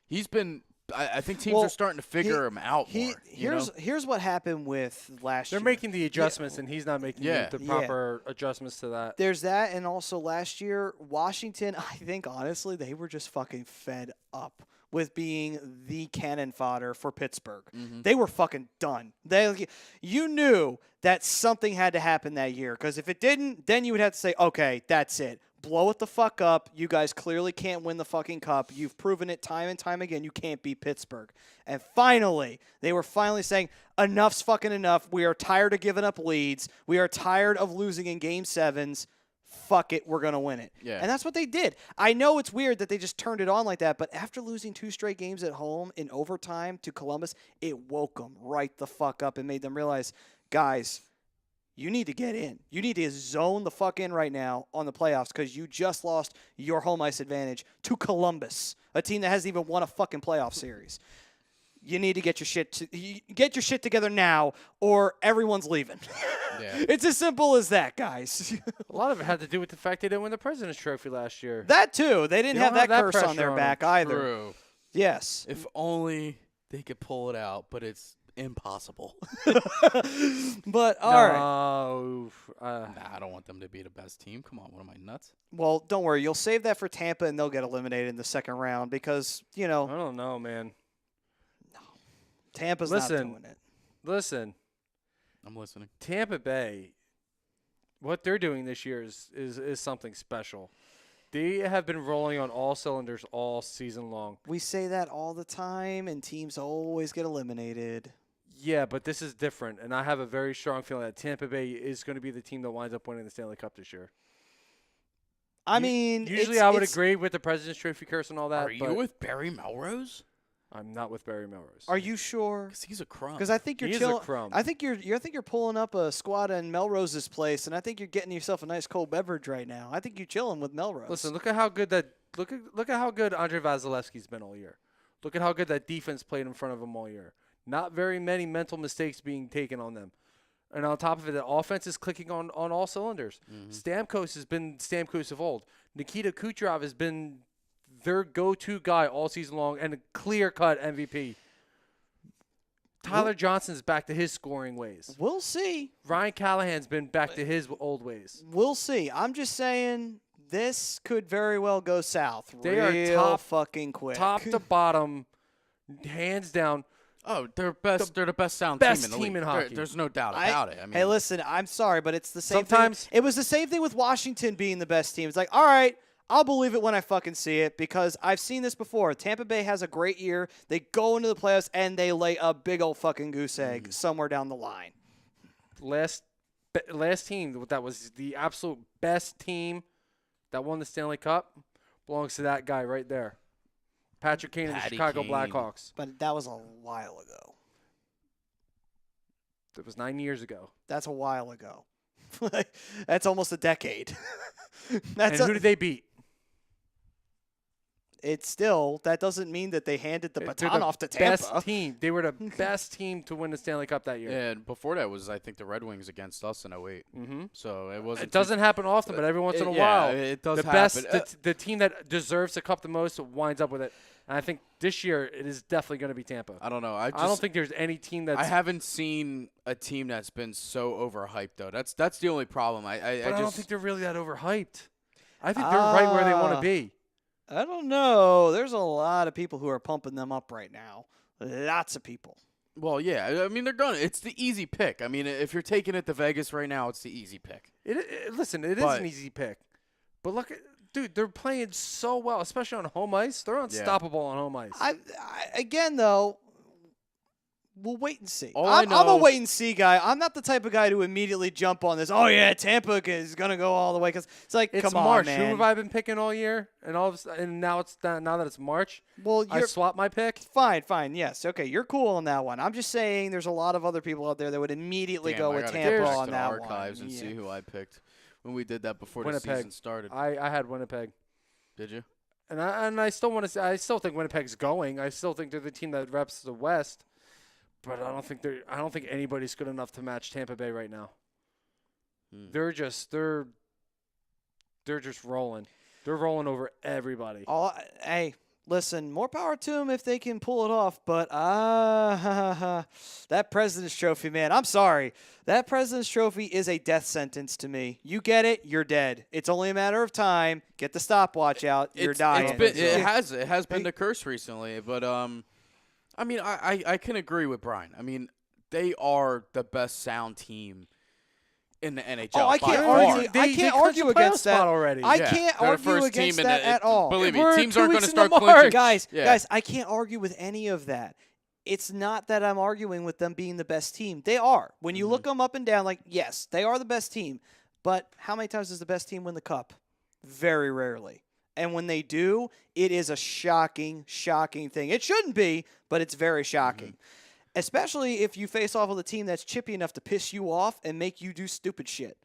he's been – I think teams are starting to figure him out more. Here's what happened with last year. They're making the adjustments, and he's not making the proper adjustments to that. There's that, and also last year, Washington, I think, honestly, they were just fucking fed up with being the cannon fodder for Pittsburgh. Mm-hmm. They were fucking done. You knew that something had to happen that year, because if it didn't, then you would have to say, okay, that's it. Blow it the fuck up. You guys clearly can't win the fucking cup. You've proven it time and time again. You can't beat Pittsburgh. And finally, they were finally saying, enough's fucking enough. We are tired of giving up leads. We are tired of losing in Game 7s. Fuck it. We're going to win it. Yeah. And that's what they did. I know it's weird that they just turned it on like that, but after losing 2 straight games at home in overtime to Columbus, it woke them right the fuck up and made them realize, guys, you need to get in. You need to zone the fuck in right now on the playoffs because you just lost your home ice advantage to Columbus, a team that hasn't even won a fucking playoff series. You need to get your shit together now, or everyone's leaving. Yeah. It's as simple as that, guys. A lot of it had to do with the fact they didn't win the President's Trophy last year. That too. They didn't have that curse on their back either. True. Yes. If only they could pull it out, but it's impossible. But all right. No. Nah, I don't want them to be the best team. Come on, what am I, nuts? Well, don't worry. You'll save that for Tampa, and they'll get eliminated in the second round because, I don't know, man. Tampa's not Listen. doing it. Listen, I'm listening. Tampa Bay, what they're doing this year is something special. They have been rolling on all cylinders all season long. We say that all the time, and teams always get eliminated. Yeah, but this is different, and I have a very strong feeling that Tampa Bay is going to be the team that winds up winning the Stanley Cup this year. I mean, Usually I would agree with the President's Trophy curse and all that. Are you with Barry Melrose? I'm not with Barry Melrose. Are you sure? Because he's a crumb. Because I think you're He is a chilling. crumb. I think you're pulling up a squad in Melrose's place, and I think you're getting yourself a nice cold beverage right now. I think you're chilling with Melrose. Listen, look at how good how good Andre Vasilevsky's been all year. Look at how good that defense played in front of him all year. Not very many mental mistakes being taken on them. And on top of it, the offense is clicking on all cylinders. Stamkos has been Stamkos of old. Nikita Kucherov has been their go-to guy all season long and a clear-cut MVP. Tyler Johnson's back to his scoring ways. We'll see. Ryan Callahan's been back to his old ways. We'll see. I'm just saying this could very well go south. They are real fucking quick. Top to bottom, hands down. Oh, they're the best sound best team in the team league. in hockey. There's no doubt about it. I mean, Hey, listen, I'm sorry, but it's the same Sometimes- thing. It was the same thing with Washington being the best team. It's like, all right, I'll believe it when I fucking see it because I've seen this before. Tampa Bay has a great year. They go into the playoffs and they lay a big old fucking goose egg somewhere down the line. Last team that was the absolute best team that won the Stanley Cup belongs to that guy right there. Patrick Kane and the Patty Chicago Kane. Blackhawks. But that was a while ago. That was 9 years ago. That's a while ago. That's almost a decade. And who did they beat? It's still, that doesn't mean that they handed the They're baton the off to Tampa. Best team. They were the best team to win the Stanley Cup that year. and before that was, I think, the Red Wings against us in 08. Mm-hmm. So it wasn't. It doesn't happen often, but every once in a yeah, while, it does the best, happen. the team that deserves the cup the most winds up with it. And I think this year it is definitely going to be Tampa. I don't know. I don't think there's any team that's. I haven't seen a team that's been so overhyped though. That's the only problem. But I don't think they're really that overhyped. I think they're right where they want to be. I don't know. There's a lot of people who are pumping them up right now. Lots of people. Well, yeah. I mean, they're gonna. It's the easy pick. I mean, if you're taking it to Vegas right now, it's the easy pick. Listen, it is an easy pick. But look, dude, they're playing so well, especially on home ice. They're unstoppable on home ice. Again, though, we'll wait and see. I I'm a know- wait and see guy. I'm not the type of guy to immediately jump on this. Oh yeah, Tampa is gonna go all the way because it's like, It's come on, March. man. Who have I been picking all year? And now that it's March, Well, I you're swap my pick. fine. Yes, okay, you're cool on that one. I'm just saying, there's a lot of other people out there that would immediately Damn, go I with gotta Tampa go back on to that the archives one. and Yeah. see who I picked when we did that before the Winnipeg. season started. I had Winnipeg, Did you? and I still want to say I still think Winnipeg's going. I still think they're the team that reps the West, but I don't think anybody's good enough to match Tampa Bay right now. They're just rolling. They're rolling over everybody. Hey, listen, more power to them if they can pull it off. But that President's Trophy, man, I'm sorry. That President's Trophy is a death sentence to me. You get it, you're dead. It's only a matter of time. Get the stopwatch out. You're dying. It has been the curse recently, but I mean, I can agree with Brian. I mean, they are the best sound team in the NHL. Oh, I by can't far. argue. I They can't clinched argue the playoff against that spot already. I Yeah, can't they're the argue first against team in that the- at all. Believe me, We're teams 2 aren't going weeks to into start March. clinching. Guys, Yeah. I can't argue with any of that. It's not that I'm arguing with them being the best team. They are. When you look them up and down, like, yes, they are the best team. But how many times does the best team win the cup? Very rarely. And when they do, it is a shocking, shocking thing. It shouldn't be, but it's very shocking. Especially if you face off with a team that's chippy enough to piss you off and make you do stupid shit.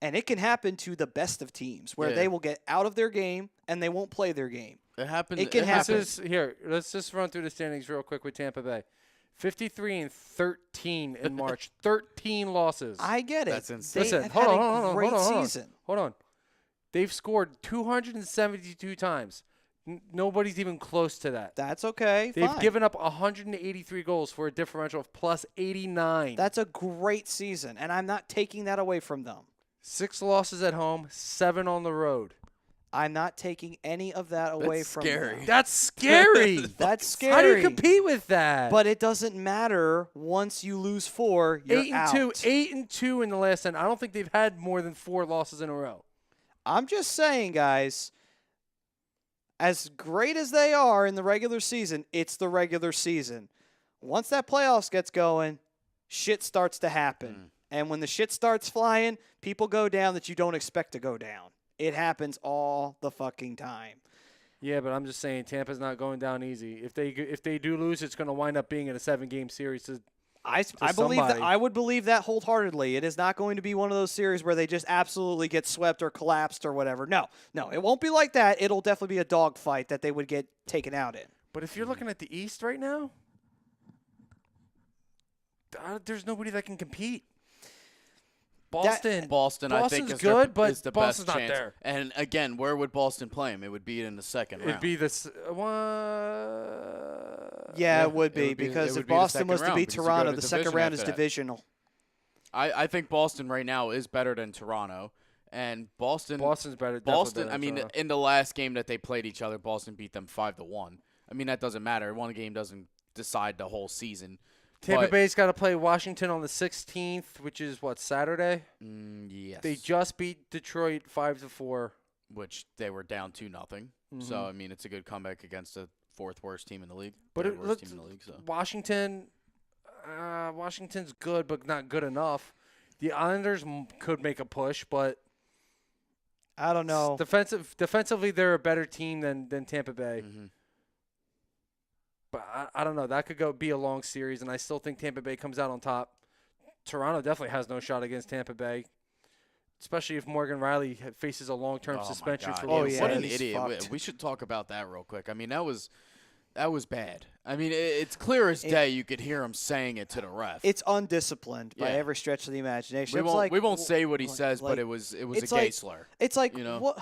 And it can happen to the best of teams where Yeah. they will get out of their game and they won't play their game. It happened. It can happen. Let's just run through the standings real quick with Tampa Bay. 53-13 in March. 13 losses. I get it. That's insane. They Listen, have hold had on, a great hold on. season. Hold on. They've scored 272 times. Nobody's even close to that. That's okay. They've fine. given up 183 goals for a differential of plus 89. That's a great season, and I'm not taking that away from them. 6 losses at home, 7 on the road. I'm not taking any of that away That's from scary. them. That's scary. That's scary. How do you compete with that? But it doesn't matter once you lose 4, you're 8 and out. 2, 8 and 2 in the last 10. I don't think they've had more than 4 losses in a row. I'm just saying, guys, as great as they are in the regular season, it's the regular season. Once that playoffs gets going, shit starts to happen. And when the shit starts flying, people go down that you don't expect to go down. It happens all the fucking time. Yeah, but I'm just saying Tampa's not going down easy. If they do lose, it's going to wind up being in a 7-game series. I believe that. somebody. I would believe that wholeheartedly. It is not going to be one of those series where they just absolutely get swept or collapsed or whatever. No, it won't be like that. It'll definitely be a dogfight that they would get taken out in. But if you're looking at the East right now, there's nobody that can compete. Boston, I think Boston's is good, but is the Boston's best not chance. there. And again, where would Boston play him? It would be in the second round. It'd be this one. Yeah, it would it be would be- because it if would be the Boston second was to round beat because you go Toronto, to the the second division round is after that. divisional. I think Boston right now is better than Toronto. And Boston's better. Boston, I mean, in the last game that they played each other, Boston beat them 5-1. I mean, that doesn't matter. One game doesn't decide the whole season. Tampa but- Bay's got to play Washington on the 16th, which is what, Saturday? Yes. They just beat Detroit 5-4. Which they were down 2-0. So I mean, it's a good comeback against the 4th worst team in the league. But third it worst looks team in the league. So Washington's good, but not good enough. The Islanders could make a push, but I don't know. defensively, they're a better team than Tampa Bay. Mhm. But I don't know. That could be a long series, and I still think Tampa Bay comes out on top. Toronto definitely has no shot against Tampa Bay, especially if Morgan Riley faces a long-term Oh, my suspension God. for Oh, Liam yeah. What an he's idiot! fucked. We should talk about that real quick. I mean, that was bad. I mean, it's clear as day. You could hear him saying it to the ref. It's undisciplined by Yeah. every stretch of the imagination. we won't say what he like- says, like- but it was a it's gay like- slur. It's like You know?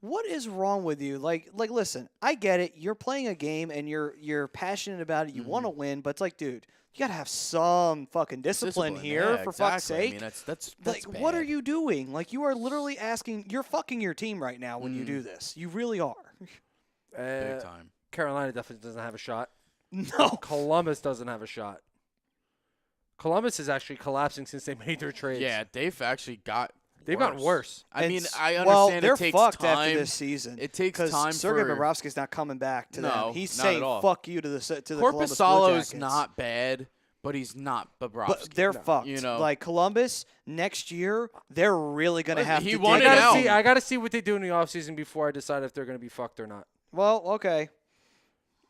what is wrong with you? Like listen, I get it. You're playing a game and you're passionate about it. You want to win, but it's like, dude, you gotta have some fucking discipline here yeah, for exactly. fuck's sake. I mean, that's like, bad. what are you doing? Like, you are literally asking. You're fucking your team right now when you do this. You really are. Big time. Carolina definitely doesn't have a shot. No. Columbus doesn't have a shot. Columbus is actually collapsing since they made their trades. Yeah, they've actually They've gotten worse. I mean, It's- I well, understand they're it takes fucked time. after this season. It takes because time Sergei for Bobrovsky's not coming back to No, them. He's not saying at all. "fuck you" to the Columbus Blue Korpisalo's Jackets. not bad, but he's not Bobrovsky. But they're fucked. You know? Like Columbus next year, they're really going to Listen, have he to. won dig it it out. I gotta see what they do in the offseason before I decide if they're gonna be fucked or not. Well, okay.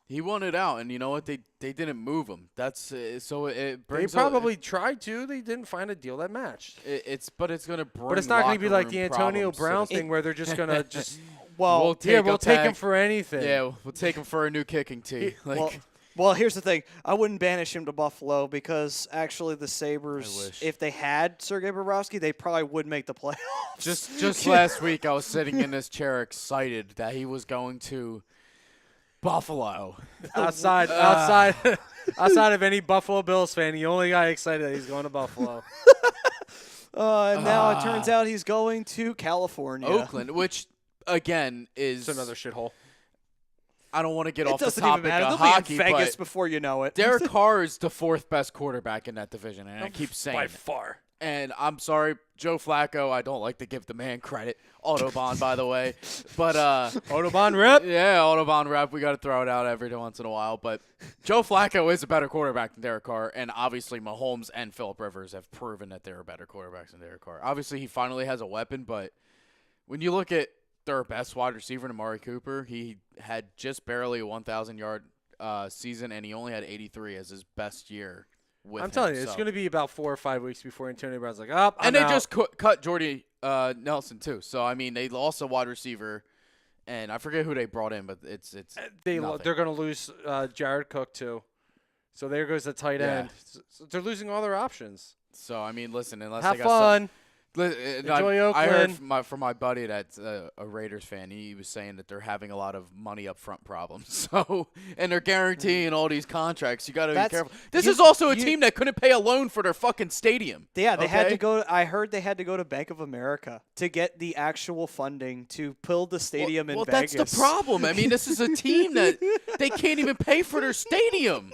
He won it out, and you know what? They didn't move him. That's so it They brings. probably tried to. They didn't find a deal that matched. It's going to bring. But it's not going to be like locker the room Antonio problems to Brown this- thing where they're just going to just Well, We'll we'll take him tag. for anything. Yeah, we'll take him for a new kicking tee. Like, well, here's the thing. I wouldn't banish him to Buffalo because actually the Sabres, wish. if they had Sergei Bobrovsky, they probably would make the playoffs. just last week, I was sitting in this chair excited that he was going to Buffalo. outside of any Buffalo Bills fan, the only guy excited that he's going to Buffalo. And now it turns out he's going to California. Oakland, which again is It's another shithole. I don't want to get It off the doesn't topic even matter. of They'll hockey, be in Vegas but before you know it. Derek Carr is the 4th best quarterback in that division, and I keep saying By it. far. And I'm sorry, Joe Flacco. I don't like to give the man credit. Autobahn, by the way, but Autobahn rip. yeah, Autobahn rep. We got to throw it out every once in a while. But Joe Flacco is a better quarterback than Derek Carr, and obviously Mahomes and Phillip Rivers have proven that they're better quarterbacks than Derek Carr. Obviously, he finally has a weapon, but when you look at their best wide receiver, Amari Cooper, he had just barely a 1,000-yard season, and he only had 83 as his best year. I'm telling you, it's going to be about 4 or 5 weeks before Antonio Brown's like, up. And they just cut Jordy Nelson too. So I mean, they lost a wide receiver, and I forget who they brought in, but it's they're nothing. going to lose Jared Cook too. So there goes the tight Yeah. end. So they're losing all their options. So I mean, listen, unless Have they got fun. Enjoy I heard Oakland. from my buddy that's a Raiders fan. He was saying that they're having a lot of money up front problems. So, and they're guaranteeing all these contracts. You got to be careful. This is also a team that couldn't pay a loan for their fucking stadium. Yeah, they had okay? to go. I heard they had to go to Bank of America to get the actual funding to build the stadium in Vegas. That's the problem. I mean, this is a team that they can't even pay for their stadium,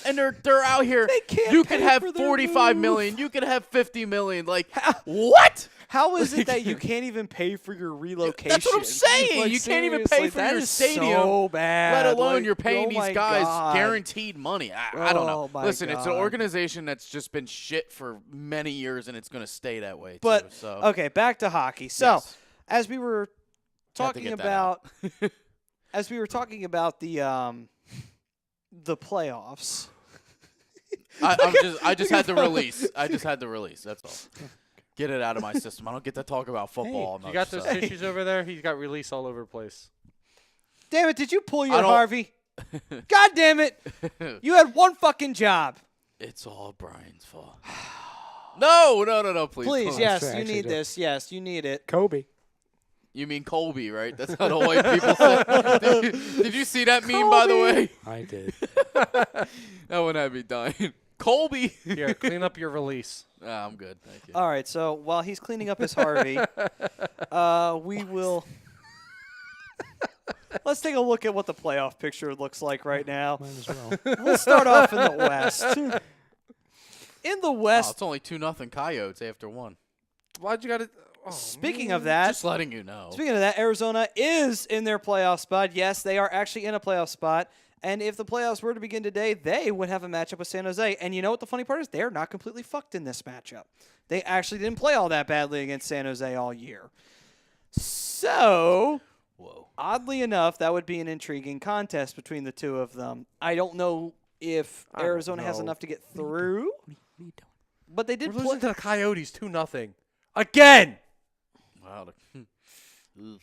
and they're out here. They can't you pay could have for their 45 move. million. You could have 50 million. Like what? How is it that you can't even pay for your relocation? That's what I'm saying. Like, you can't even seriously, pay for that your is stadium, so bad. let alone Like, you're paying oh these my guys God. guaranteed money. I don't know. Oh my Listen, it's an God. organization that's just been shit for many years, and it's going to stay that way. But too, so. okay, back to hockey. So Yes. as we were Had to talking get that out. about, as we were talking about the playoffs. I just had to release. I just had to release. That's all. Get it out of my system. I don't get to talk about football. You much, got those so. tissues over there? He's got release all over the place. Damn it! Did you pull I your don't- Harvey? God damn it! You had one fucking job. It's all Brian's fault. No, please. Please, don't. yes, true, you actually need do. this. Yes, you need it. Kobe. You mean Colby, right? That's how the white people say. Did you see that meme, by the way? I did. That one had me dying. Colby. Here, clean up your release. I'm good. Thank you. All right, so while he's cleaning up his Harvey, we will. Let's take a look at what the playoff picture looks like right now. Might as well. We'll start off in the West. In the Oh, West, it's only 2-0 Coyotes after one. Why'd you got to? Oh, speaking man. of that, Just letting you know. speaking of that, Arizona is in their playoff spot. Yes, they are actually in a playoff spot. And if the playoffs were to begin today, they would have a matchup with San Jose. And you know what the funny part is? They're not completely fucked in this matchup. They actually didn't play all that badly against San Jose all year. So, Whoa. oddly enough, that would be an intriguing contest between the two of them. I don't know if I don't Arizona has know. enough to get through, but they We're did losing play. to the Coyotes 2-0 again. Wow. Ugh.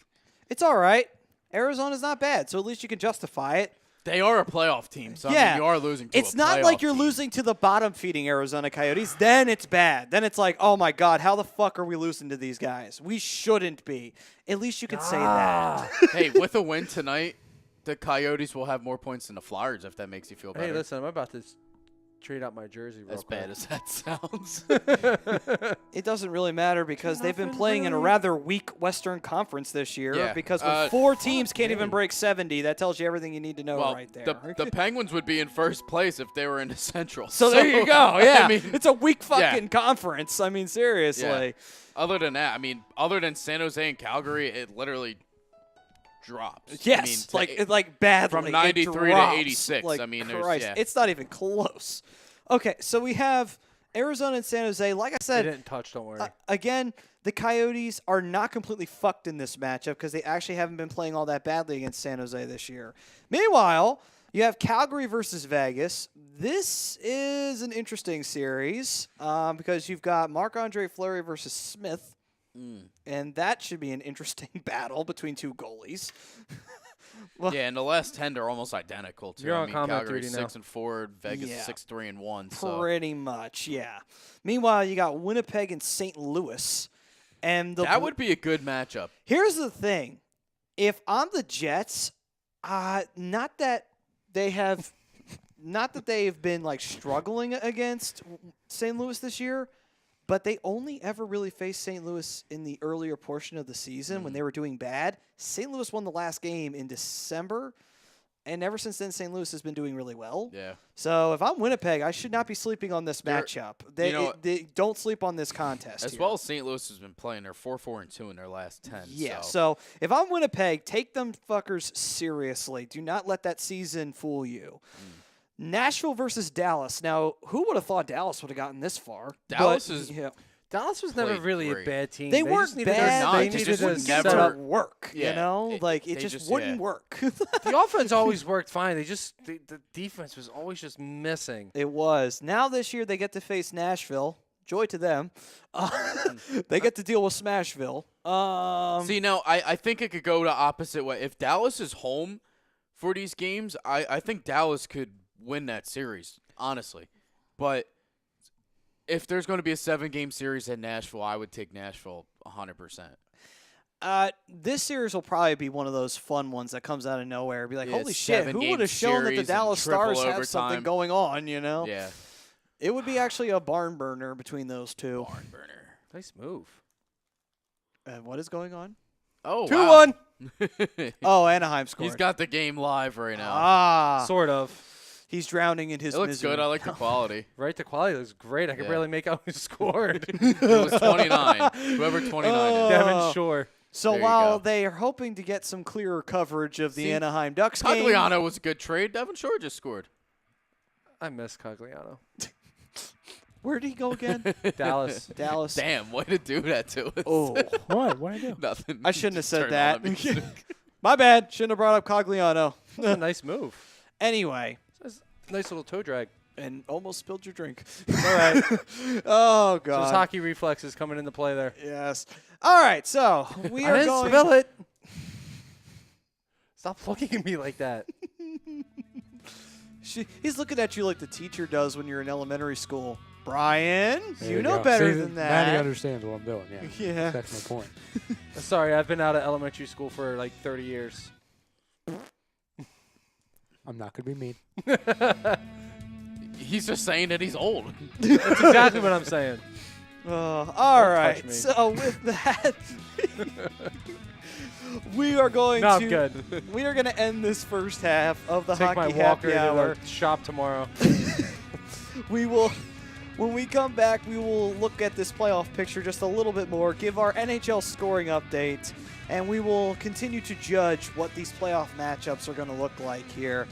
It's all right. Arizona's not bad, so at least you can justify it. They are a playoff team, so I Yeah. mean, you are losing to It's a not playoff like you're team. losing to the bottom feeding Arizona Coyotes. Then it's bad. Then it's like, oh my God, how the fuck are we losing to these guys? We shouldn't be. At least you can say that. Hey, with a win tonight, the Coyotes will have more points than the Flyers, if that makes you feel better. Hey, listen, I'm about to trade out my jersey. As bad as that sounds. It doesn't really matter because they've been playing in a rather weak Western Conference this year. Yeah. Because when four teams can't even break 70, that tells you everything you need to know well, right there. the Penguins would be in first place if they were in the Central. so there you go. Yeah, I mean, it's a weak fucking conference. I mean, seriously. yeah. Other than that, I mean, other than San Jose and Calgary, it literally drops. Yes, I mean, like badly. from It 93 to drops. 86. Like, I mean, there's- Christ, yeah. it's not even close. Okay, so we have Arizona and San Jose. Like I They said, didn't touch. Don't worry. again, the Coyotes are not completely fucked in this matchup because they actually haven't been playing all that badly against San Jose this year. Meanwhile, you have Calgary versus Vegas. This is an interesting series because you've got Marc-Andre Fleury versus Smith. And that should be an interesting battle between two goalies. yeah, and the last 10 are almost identical too. You're I on mean, comment Calgary's duty now. 6-4, Vegas Yeah. 6-3-1. So Pretty much, yeah. Meanwhile, you got Winnipeg and St. Louis. And the that would be a good matchup. Here's the thing. If I'm the Jets, not that they've been like struggling against St. Louis this year, but they only ever really faced St. Louis in the earlier portion of the season when they were doing bad. St. Louis won the last game in December, and ever since then, St. Louis has been doing really well. Yeah. So if I'm Winnipeg, I should not be sleeping on this They're- matchup. you know- Don't sleep on this contest. As here. well as St. Louis has been playing, they're 4-4-2 in their last 10. Yeah, So, so if I'm Winnipeg, take them fuckers seriously. Do not let that season fool you. Nashville versus Dallas. Now, who would have thought Dallas would have gotten this far? Dallas But, is- yeah, Dallas was never played really great. a bad team. they just weren't needed bad. not. They They just just wouldn't never- set up work. Yeah, you know, it- like it they just just- wouldn't yeah. work. The offense always worked fine. The defense was always just missing. It was. Now this year they get to face Nashville. Joy to them. They get to deal with Smashville. see, now, I think it could go the opposite way. If Dallas is home for these games, I think Dallas could win that series, honestly. But If there's going to be a 7-game series in Nashville, I would take Nashville 100%. This series will probably be one of those fun ones that comes out of nowhere. Be like, Yeah, holy shit, who 7-game would have shown that the series Dallas and triple Stars have something overtime. going on, you know? Yeah. It would be actually a barn burner between those two. Barn burner. Nice move. What is going on? Oh, 2-1. wow. Oh, Anaheim scored. He's got the game live right now. Ah. Sort of. He's drowning in his It looks misery. good. I like the quality. Right to quality looks great. I could Yeah. barely make out who scored. It was 29. Whoever 29 is. Devin Shore. So There you while go. they are hoping to get some clearer coverage of the See, Anaheim Ducks game, Cagliano was a good trade. Devin Shore just scored. I miss Cagliano. where did he go again? Dallas. Dallas. Damn, way to do that to us. Oh, What? What did I do? Nothing. I shouldn't have said Turn that. on me. My bad. Shouldn't have brought up Cagliano. That's a nice move. Anyway, That's a nice little toe drag. and almost spilled your drink. All right. Oh So God. his hockey reflexes coming into play there. Yes. All right. So we I are didn't going. spill it. Stop looking at me like that. He's looking at you like the teacher does when you're in elementary school. Brian, There you know go. better See, than Maddie that. understands what I'm doing. Yeah. Yeah. That's my point. Sorry, I've been out of elementary school for like 30 years. I'm not going to be mean. He's just saying that he's old. That's exactly what I'm saying. All touch right. me. So with that, we are going No, I'm to good. we are going to end this first half of the Take my hockey walker happy hour. to the shop tomorrow. We will, when we come back, we will look at this playoff picture just a little bit more, give our NHL scoring update, and we will continue to judge what these playoff matchups are going to look like here.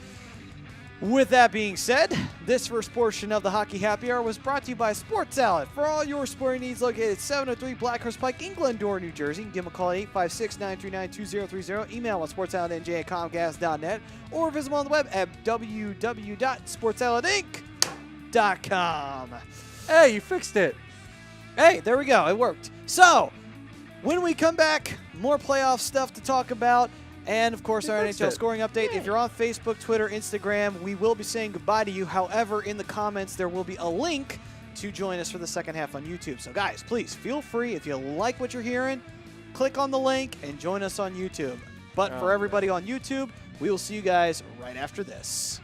With that being said, this first portion of the Hockey Happy Hour was brought to you by Sports Salad. For all your sporting needs, located at 703 Blackhurst Pike in Glendora, New Jersey. You can give them a call at 856-939-2030. Email at sportsaladnj@comcast.net or visit them on the web at www.sportsaladinc.com. Hey, you fixed it. Hey, there we go. It worked. So, when we come back, more playoff stuff to talk about. And, of course, You our fixed NHL it. scoring update. If you're on Facebook, Twitter, Instagram, we will be saying goodbye to you. However, in the comments, there will be a link to join us for the second half on YouTube. So, guys, please feel free. If you like what you're hearing, click on the link and join us on YouTube. But for Oh, everybody on YouTube, we will see you guys right after this.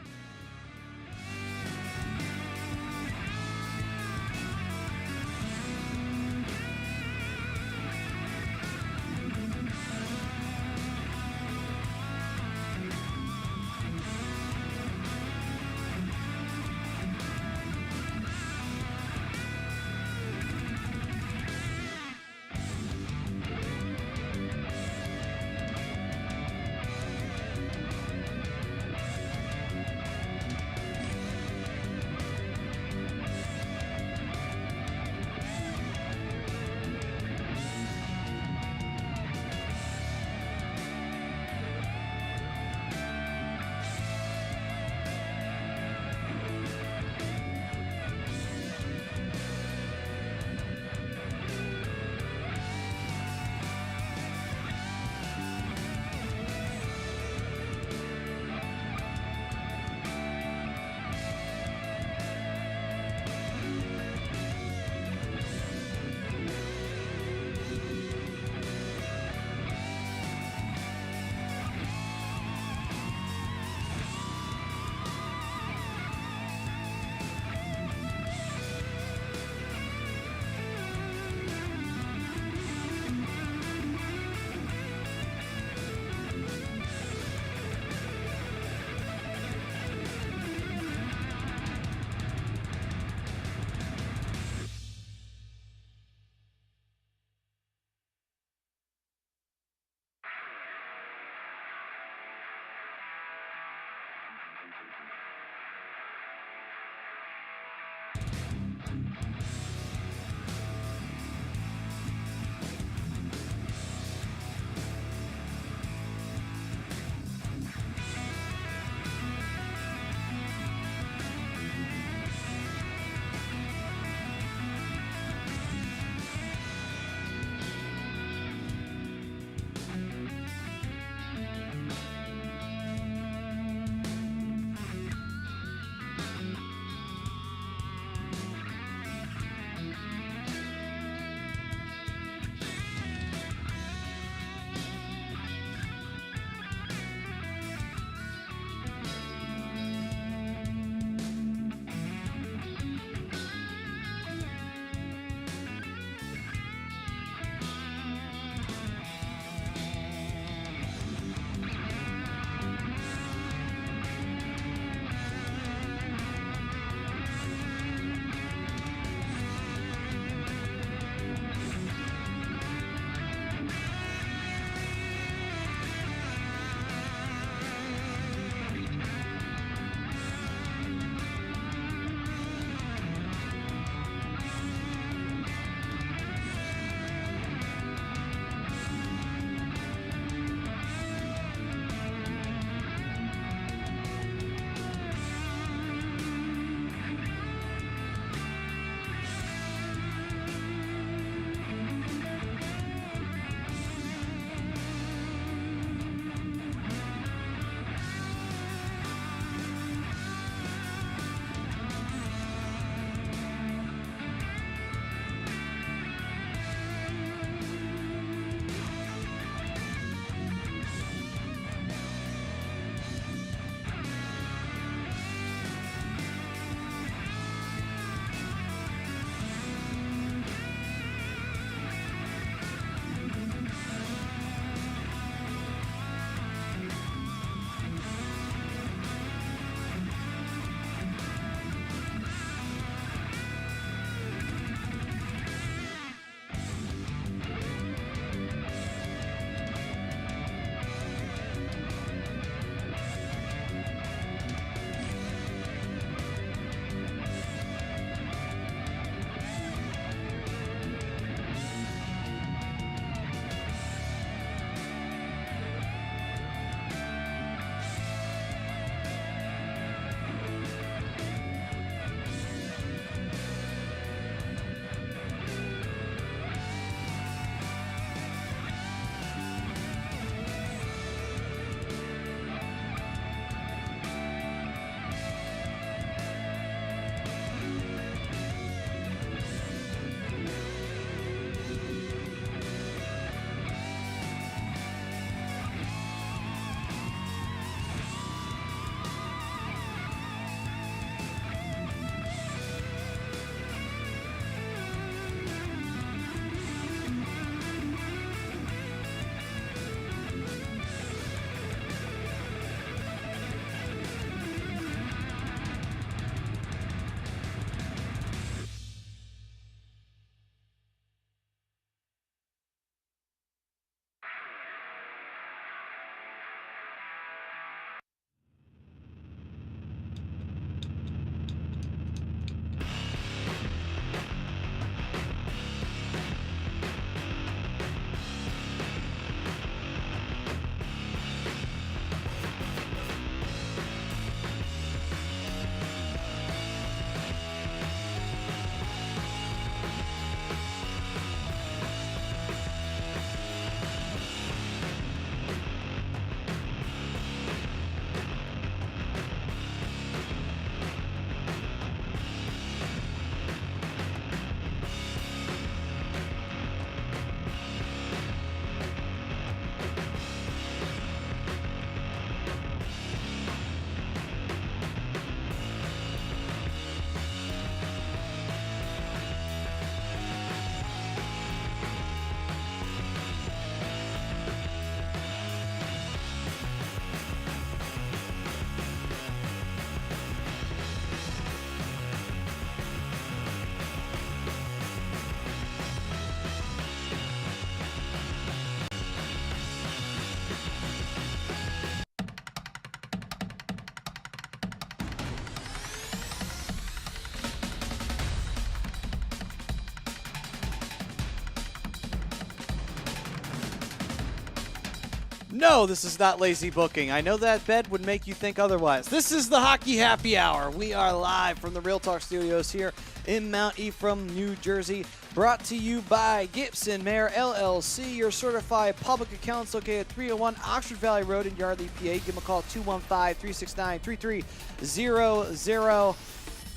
No, this is not lazy booking. I know that bed would make you think otherwise. This is the Hockey Happy Hour. We are live from the Real Talk Studios here in Mount Ephraim, New Jersey. Brought to you by Gibson Mayer LLC, your certified public accounts located at 301 Oxford Valley Road in Yardley, PA. Give them a call, 215-369-3300.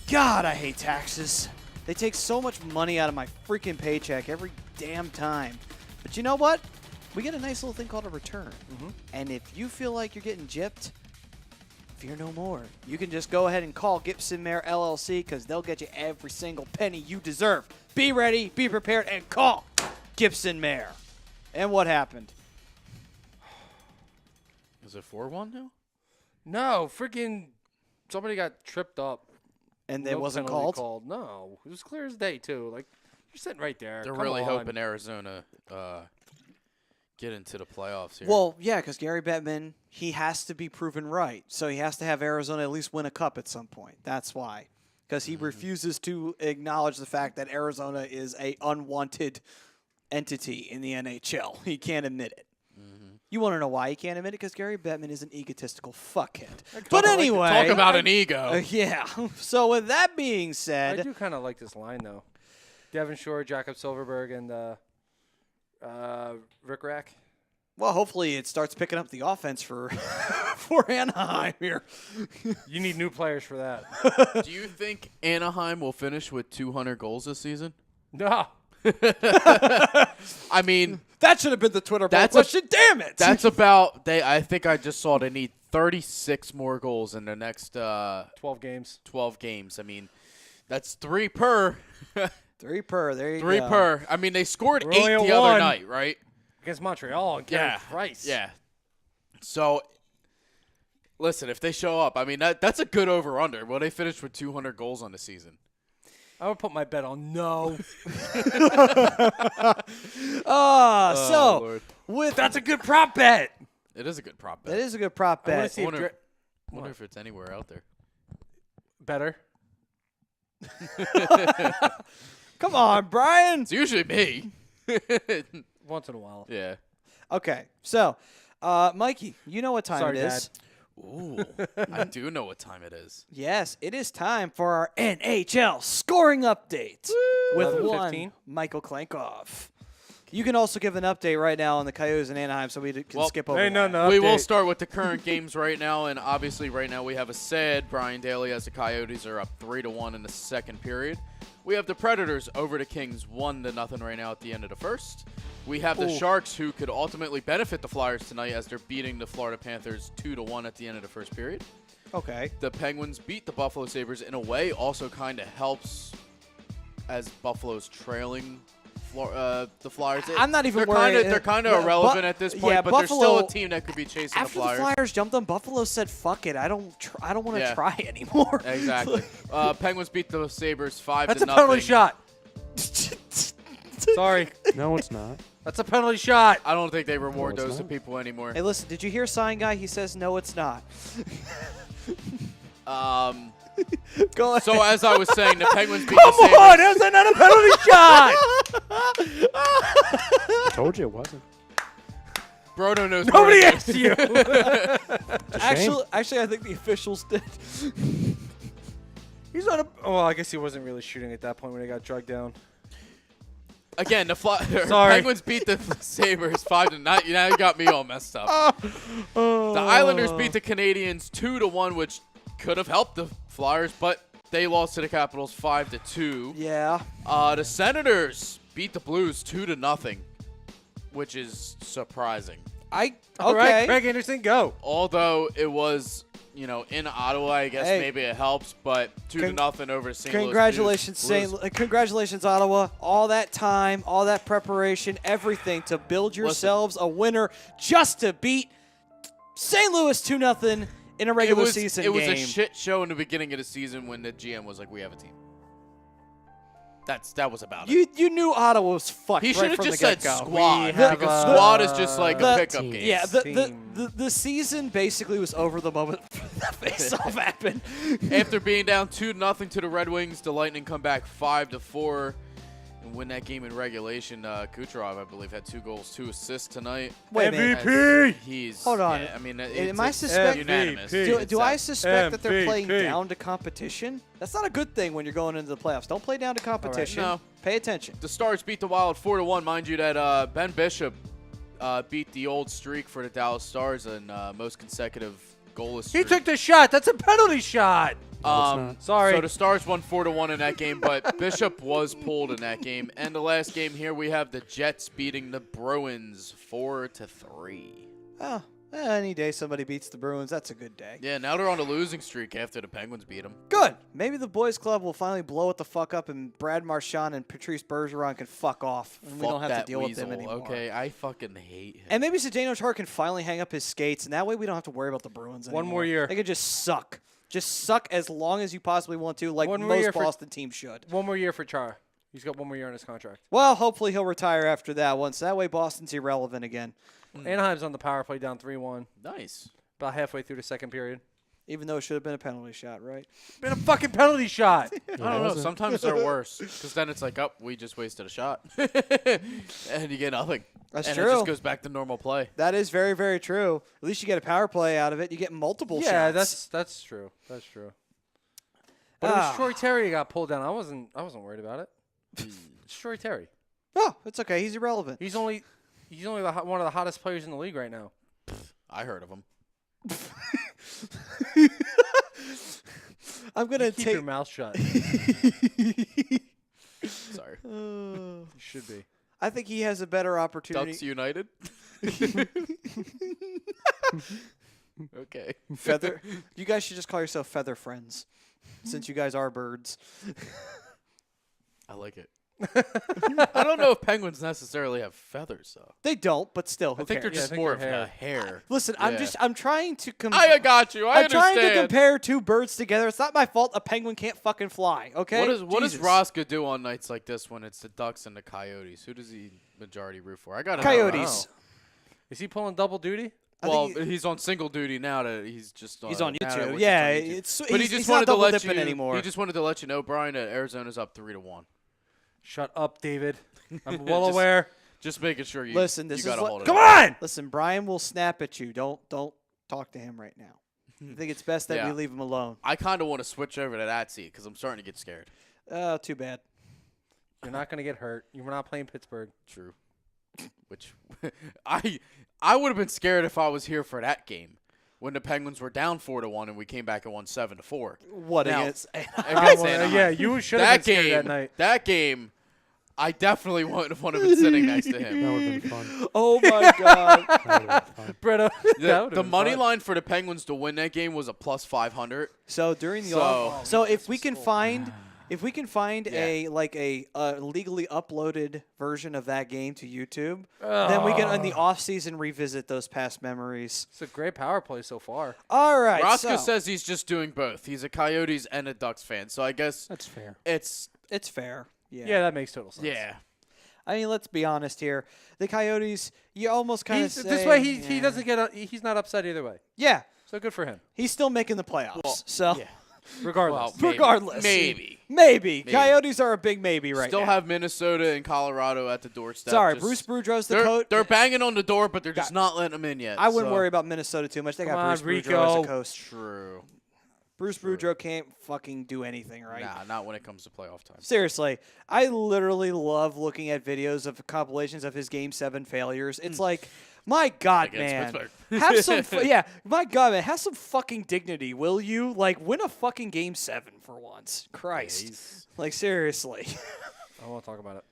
God, I hate taxes. They take so much money out of my freaking paycheck every damn time. But you know what? We get a nice little thing called a return. And if you feel like you're getting gypped, fear no more. You can just go ahead and call Gibson Mayer LLC because they'll get you every single penny you deserve. Be ready, be prepared, and call Gibson Mayer. And what happened? Is it 4-1 now? No, freaking somebody got tripped up. And it No wasn't penalty called? No, it was clear as day too. Like you're sitting right there. They're Come really on. hoping Arizona get into the playoffs here. Well, yeah, because Gary Bettman, he has to be proven right. So he has to have Arizona at least win a cup at some point. That's why. Because he refuses to acknowledge the fact that Arizona is a unwanted entity in the NHL. He can't admit it. You want to know why he can't admit it? Because Gary Bettman is an egotistical fuckhead. But anyway. Talk about an ego. Yeah. So with that being I said, do kind of like this line though. Devin Shore, Jakob Silverberg, and Rick Rack. well, hopefully it starts picking up the offense for for Anaheim here. You need new players for that. Do you think Anaheim will finish with 200 goals this season? No. I mean, That should have been the Twitter poll That's a- question. Damn it. that's about I think I just saw they need 36 more goals in the next 12 games. 12 games. I mean, that's 3 per. 3 per. There you 3 go. per. I mean, they scored We're 8 only at the other one. night, right? Against Montreal and Carey Yeah. Price. Yeah. So, listen, if they show up, I mean, that's a good over-under. Will they finish with 200 goals on the season? I would put my bet on no. So Lord. with That's a good prop bet. It is a good prop bet. that is a good prop I want to bet. see if wonder, wonder if it's anywhere out there. better. Come on, Brian. It's usually me. Once in a while. Yeah. Okay, so Mikey, you know what time Sorry, it is. Dad. Ooh, I do know what time it is. Yes, it is time for our NHL scoring update with 11:15. one Michael Klankoff. You can also give an update right now on the Coyotes in Anaheim, so we can Well, skip over. Hey, no, that. no. We will update. start with the current games right now, and obviously right now we have a sad Brian Daly as the Coyotes are up 3-1 in the second period. We have the Predators over the Kings 1-0 right now at the end of the first. We have the Sharks, who could ultimately benefit the Flyers tonight as they're beating the Florida Panthers 2-1 at the end of the first period. Okay. The Penguins beat the Buffalo Sabres in a way, also kind of helps as Buffalo's trailing the Flyers. I'm not even they're worried. They're kind of But- irrelevant at this point, yeah, but they're still Buffalo- a team that could be chasing After the Flyers. the Flyers jumped them, Buffalo said, "Fuck it, I don't want to Yeah. try anymore." Exactly. Penguins beat the Sabres 5-0. That's a penalty shot. Sorry. No, it's not. That's a penalty shot. I don't think they reward No, it's those to not. people anymore. Hey, listen, did you hear Sign Guy? He says, "No, it's not." Go ahead. So as I was saying, the Penguins beat Come the Sabres. on, how's that not a penalty shot? Told you it wasn't. Brodo knows. Nobody more than asked you. Actually, I think the officials did. He's on a. Oh, well, I guess he wasn't really shooting at that point when he got dragged down. Again, the Sorry. Penguins beat the Sabres 5-0. Now you got me all messed up. The Islanders beat the Canadiens 2-1, which could have helped the Flyers, but they lost to the Capitals 5-2. Yeah. The Senators beat the Blues 2-0, which is surprising. All right, Craig Anderson, go. Although it was, in Ottawa, I guess Hey. maybe it helps, but 2-0 over St. Louis. Congratulations, Blues. Congratulations, Ottawa! All that time, all that preparation, everything to build yourselves a winner, just to beat St. Louis 2-0 in a regular season It was game. a shit show in the beginning of the season when the GM was like, "We have a team." That was about it. You knew Ottawa was fucked. He right should have from just the said get-go. squad, We have because a- squad is just like the a pickup team. game. Yeah, Team. the season basically was over the moment the face-off happened. After being down 2-0 to the Red Wings, the Lightning come back 5-4. and win that game in regulation. Kucherov, I believe, had 2 goals, 2 assists tonight. Wait a minute. MVP. He's Hold on. Yeah, I mean, Am I it's unanimous. Do I suspect that they're playing MVP. down to competition? That's not a good thing when you're going into the playoffs. Don't play down to competition. No. Pay attention. The Stars beat the Wild 4-1. Mind you, that Ben Bishop beat the old streak for the Dallas Stars in most consecutive goalless He streak. took the shot. That's a penalty shot. Sorry. So the Stars won 4-1 in that game, but Bishop was pulled in that game. And the last game here, we have the Jets beating the Bruins 4-3. Oh, any day somebody beats the Bruins, that's a good day. Yeah, now they're on a losing streak after the Penguins beat them. Good. Maybe the boys club will finally blow it the fuck up, and Brad Marchand and Patrice Bergeron can fuck off, and we don't have to deal with them anymore. Okay, I fucking hate him. And maybe Zdeno Chara can finally hang up his skates, and that way we don't have to worry about the Bruins anymore. One more year. They can just suck. Just suck as long as you possibly want to, like One more most year for- Boston teams should. One more year for Chara. He's got 1 more year on his contract. Well, hopefully he'll retire after that once. That way Boston's irrelevant again. Anaheim's on the power play down 3-1. Nice. About halfway through the second period. Even though it should have been a penalty shot, right? Been a fucking penalty shot. I don't know. Sometimes they're worse because then it's like, oh, we just wasted a shot. And you get nothing. That's and true. it just goes back to normal play. That is very, very true. At least you get a power play out of it. You get multiple Yeah, shots. that's true. That's true. But it was Troy Terry who got pulled down. I wasn't worried about it. It's Troy Terry. Oh, it's okay. He's irrelevant. He's only one of the hottest players in the league right now. I heard of him. I'm gonna Keep take. your mouth shut. Sorry. You should be. I think he has a better opportunity. Ducks United. Okay. Feather. You guys should just call yourself Feather Friends, since you guys are birds. I like it. I don't know if penguins necessarily have feathers, though. They don't, but still, who I think cares? they're just think more they're of a hair. Listen, Yeah. I'm trying to I got you. I I'm trying understand. to compare two birds together. It's not my fault a penguin can't fucking fly, okay? What does Jesus. Rosca do on nights like this when it's the Ducks and the Coyotes? Who does he majority root for? I got Coyotes. Is he pulling double duty? I Well, think he's on single duty now. That he's just He's on now that YouTube. we're Yeah, just on YouTube. it's But he's, he just he's wanted not to double let dipping you anymore. He just wanted to let you know, Brian, that Arizona's up 3-1. Shut up, David. I'm well Just- aware. Just making sure you. Listen, this you is gotta what- hold it. Come up. on! Listen, Brian will snap at you. Don't talk to him right now. I think it's best that Yeah. we leave him alone. I kind of want to switch over to that seat because I'm starting to get scared. Oh, too bad. You're not going to get hurt. You're not playing Pittsburgh. True. Which I would have been scared if I was here for that game when the Penguins were down 4-1 and we came back and won 7-4. What Now- against? Against Anaheim. Yeah, you should have That been scared game. that night. That game. I definitely would have been sitting next to him. That would have been fun. Oh my God. That would have been fun. Bretta, The money line for the Penguins to win that game was a plus 500. So during the So- so if we can find Yeah. a legally uploaded version of that game to YouTube, then we can in the off season revisit those past memories. It's a great power play so far. All right. Roscoe so says he's just doing both. He's a Coyotes and a Ducks fan. So I guess That's fair. it's it's fair. Yeah, that makes total sense. yeah. I mean, let's be honest here. The Coyotes, you almost kind of This way, he doesn't get. He's not upset either way. Yeah, So good for him. he's still making the playoffs. so yeah. Regardless. Well, regardless, Maybe. Coyotes are a big maybe right Still now. have Minnesota and Colorado at the doorstep. Sorry, Just- Bruce Boudreau's the They're, coach. they're banging on the door, but they're just not letting them in yet. I wouldn't so- worry about Minnesota too much. They got Come on, Bruce Boudreau as a Rico. coach. True. Bruce Boudreau can't fucking do anything right. Nah, not when it comes to playoff time. Seriously, I literally love looking at videos of compilations of his Game 7 failures. It's like, my God, Against man. Pittsburgh. Have some, yeah, my God, man. Have some fucking dignity, will you? Like, win a fucking Game 7 for once. Christ. he's- Like, seriously. I don't want to talk about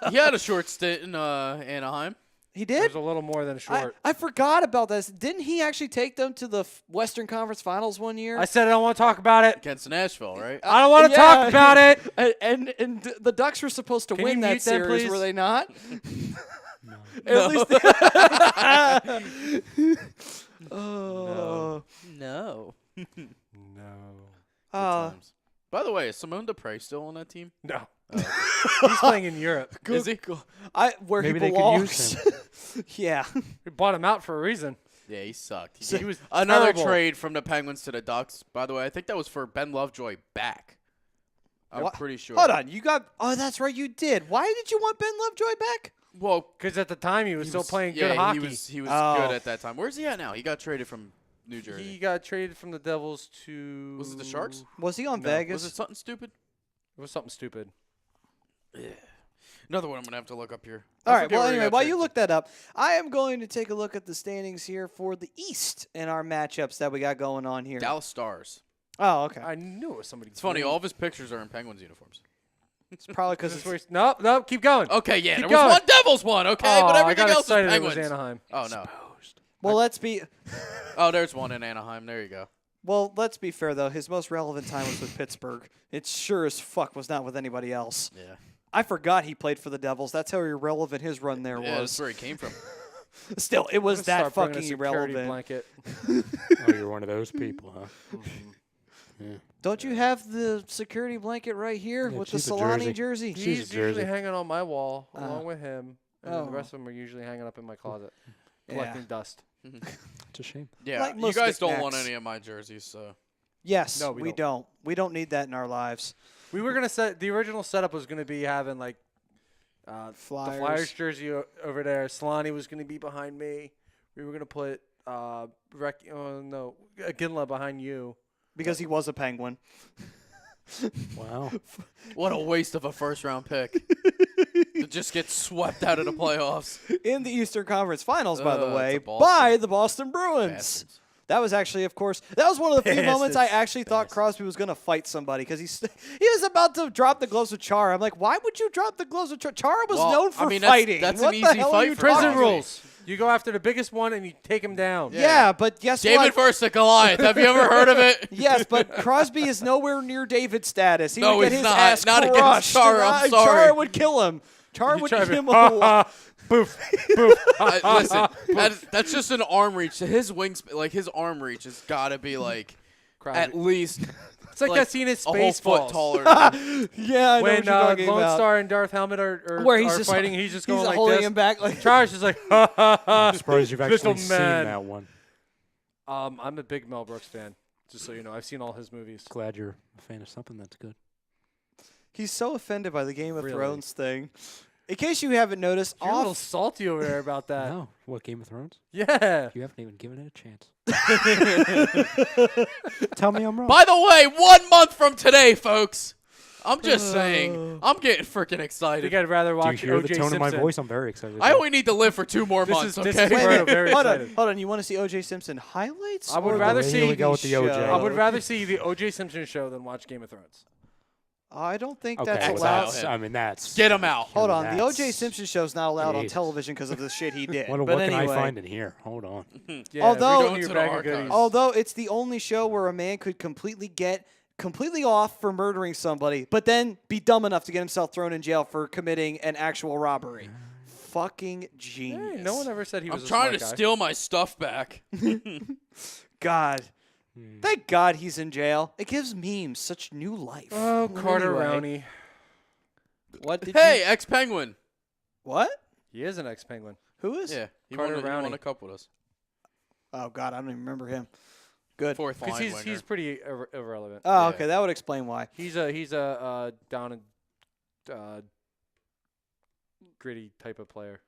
it. He had a short stint in Anaheim. He It did? was a little more than a short. I forgot about this. Didn't he actually take them to the Western Conference Finals one year? I said I don't want to talk about it. Against Nashville, right? I don't want to Yeah. talk about it. And the Ducks were supposed to Can win you that mute that, series, please? were they not? No. At least. Oh. No. No. Times. By the way, is Simone Dupre still on that team? No. He's playing in Europe. Is he? Cool. Where Maybe he they could belongs. use yeah. We bought him out for a reason. Yeah, he sucked. He was Another terrible. trade from the Penguins to the Ducks. By the way, I think that was for Ben Lovejoy back. I'm What? pretty sure. Hold on, you got. Oh, that's right, you did. Why did you want Ben Lovejoy back? Well, Because at the time he was still playing yeah, good hockey. He was Oh. good at that time. Where's he at now? He got traded from New Jersey. He got traded from the Devils to. Was it the Sharks? Was he on No. Vegas? Was it something stupid? It was something stupid. Yeah. Another one I'm gonna have to look up here. All I right. forget Well, where he anyway, got while traded you to. look that up, I am going to take a look at the standings here for the East and our matchups that we got going on here. Dallas Stars. Oh, okay. I knew it was somebody. It's funny. All of his pictures are in Penguins uniforms. It's probably because This is where he's- nope. Keep going. Okay, yeah, Keep there was going. one Devils one. Okay, Oh, but I everything got else is excited. It Penguins. was Anaheim. Oh no. well, let's be There's one in Anaheim. There you go. let's be fair though. His most relevant time was with Pittsburgh. It sure as fuck was not with anybody else. Yeah. I forgot he played for the Devils. That's how irrelevant his run there Yeah, that's was. where he came from. Still, it was I'm gonna that start bringing a fucking security irrelevant. Blanket. Oh, you're one of those people, huh? Yeah. Don't you have the security blanket right here Yeah, with the she's a Solani jersey. jersey? She's a He's usually jersey. hanging on my wall Uh, along with him, and then the oh. rest of them are usually hanging up in my closet, Yeah. collecting dust. It's a shame. Yeah, Like you most guys don't want knickknacks. any of my jerseys, so Yes, No, we we don't. We don't need that in our lives. We were gonna set the original setup was gonna be having like the Flyers jersey over there. Solani was gonna be behind me. We were gonna put Ginla behind you. because he was a Penguin. Wow. what a waste of a first-round pick to just get swept out of the playoffs. In the Eastern Conference Finals, by the It's way, a Boston. by the Boston Bruins. Bastards. That was actually, of course, that was one of the few moments I Bastards. actually thought Crosby was going to fight somebody because he was about to drop the gloves with Chara. I'm like, why would you drop the gloves with Chara? Chara was Well, known for I mean, that's- fighting. that's what an the easy hell are fight you for talking Prison Crosby. about? rules. You go after the biggest one and you take him down. Yeah, but guess David what? versus Goliath. Have you ever heard of it? Yes, but Crosby is nowhere near David's status. He No, would get he's his not. ass Not against crushed. Chara, I'm sorry. Chara would kill him. Chara You would try give to- him a Boof. Boof. Listen, that's just an arm reach. His wings, like his arm reach, has got to be like Crosby. at least It's like that scene in a whole foot Spaceballs. taller. Yeah, I know When what you're talking Lone about. Star and Darth Helmet are Where he's just fighting, he's just going like holding this. him back like Charles is like, ha ha ha. I'm surprised you've Little actually seen man. that one. I'm a big Mel Brooks fan, just so you know. I've seen all his movies. Glad you're a fan of something that's good. He's so offended by the Game of Really? Thrones thing. In case you haven't noticed, You're a little off salty over there about that. No. What, Game of Thrones? Yeah. You haven't even given it a chance. Tell me I'm wrong. By the way, 1 month from today, folks. I'm just saying. I'm getting freaking I think excited. I'd rather Do you watch hear O.J. the tone Simpson. of my voice? I'm very excited. I only need to live for 2 more This months, is- this okay? is Wait a Bro, minute. very Hold on. excited. Hold on. You want to see O.J. Simpson highlights? I would or rather the see- TV Here we go with the OJ. show? I would rather see the O.J. Simpson show than watch Game of Thrones. I don't think Okay, that's well, allowed. that's, I mean, that's... Get him out. Hold on. The That's- O.J. Simpson show's not allowed on Jesus. television because of the shit he did. What but can anyway, I find in here? Hold on. Yeah, Although- we Go don't need into a the bag of archives. goodies. although it's the only show where a man could completely get completely off for murdering somebody, but then be dumb enough to get himself thrown in jail for committing an actual robbery. Fucking genius. Hey, no one ever said he was I'm a trying to smart guy. steal my stuff back. God. Thank God he's in jail. It gives memes such new life. Oh, Well, Carter anyway, Rowney. What did Hey, you... ex-Penguin. What? He is an ex-Penguin. Who is? Yeah, he Carter won, he won Rowney. a cup with us. Oh, God, I don't even remember him. Good. Fourth line Because winger. he's pretty irrelevant. Oh, Yeah. okay. That would explain why. He's a down and gritty type of player.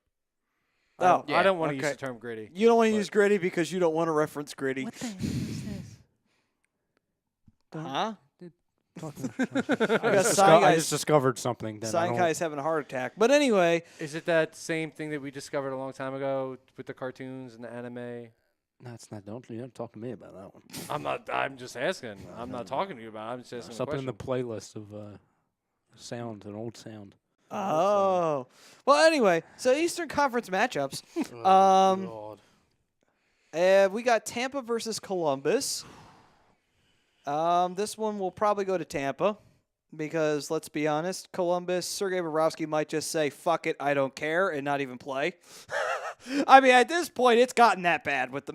Oh, I don't want to okay. use the term gritty. You don't want to But- use gritty because you don't want to reference gritty. What the hell is this? Huh? I Sign just discovered something. That I Sign don't- guy's having a heart attack. But anyway, Is it that same thing that we discovered a long time ago with the cartoons and the anime? That's not. You don't talk to me about that one. I'm not. I'm just asking. I'm not talking to you about it. I'm just asking a Something in question. the playlist of sound, an old sound. oh. Well, anyway, so Eastern Conference matchups. Oh, God. We got Tampa versus Columbus. This one will probably go to Tampa because, let's be honest, Columbus, Sergei Bobrovsky might just say, fuck it, I don't care, and not even play. I mean, at this point, it's gotten that bad with the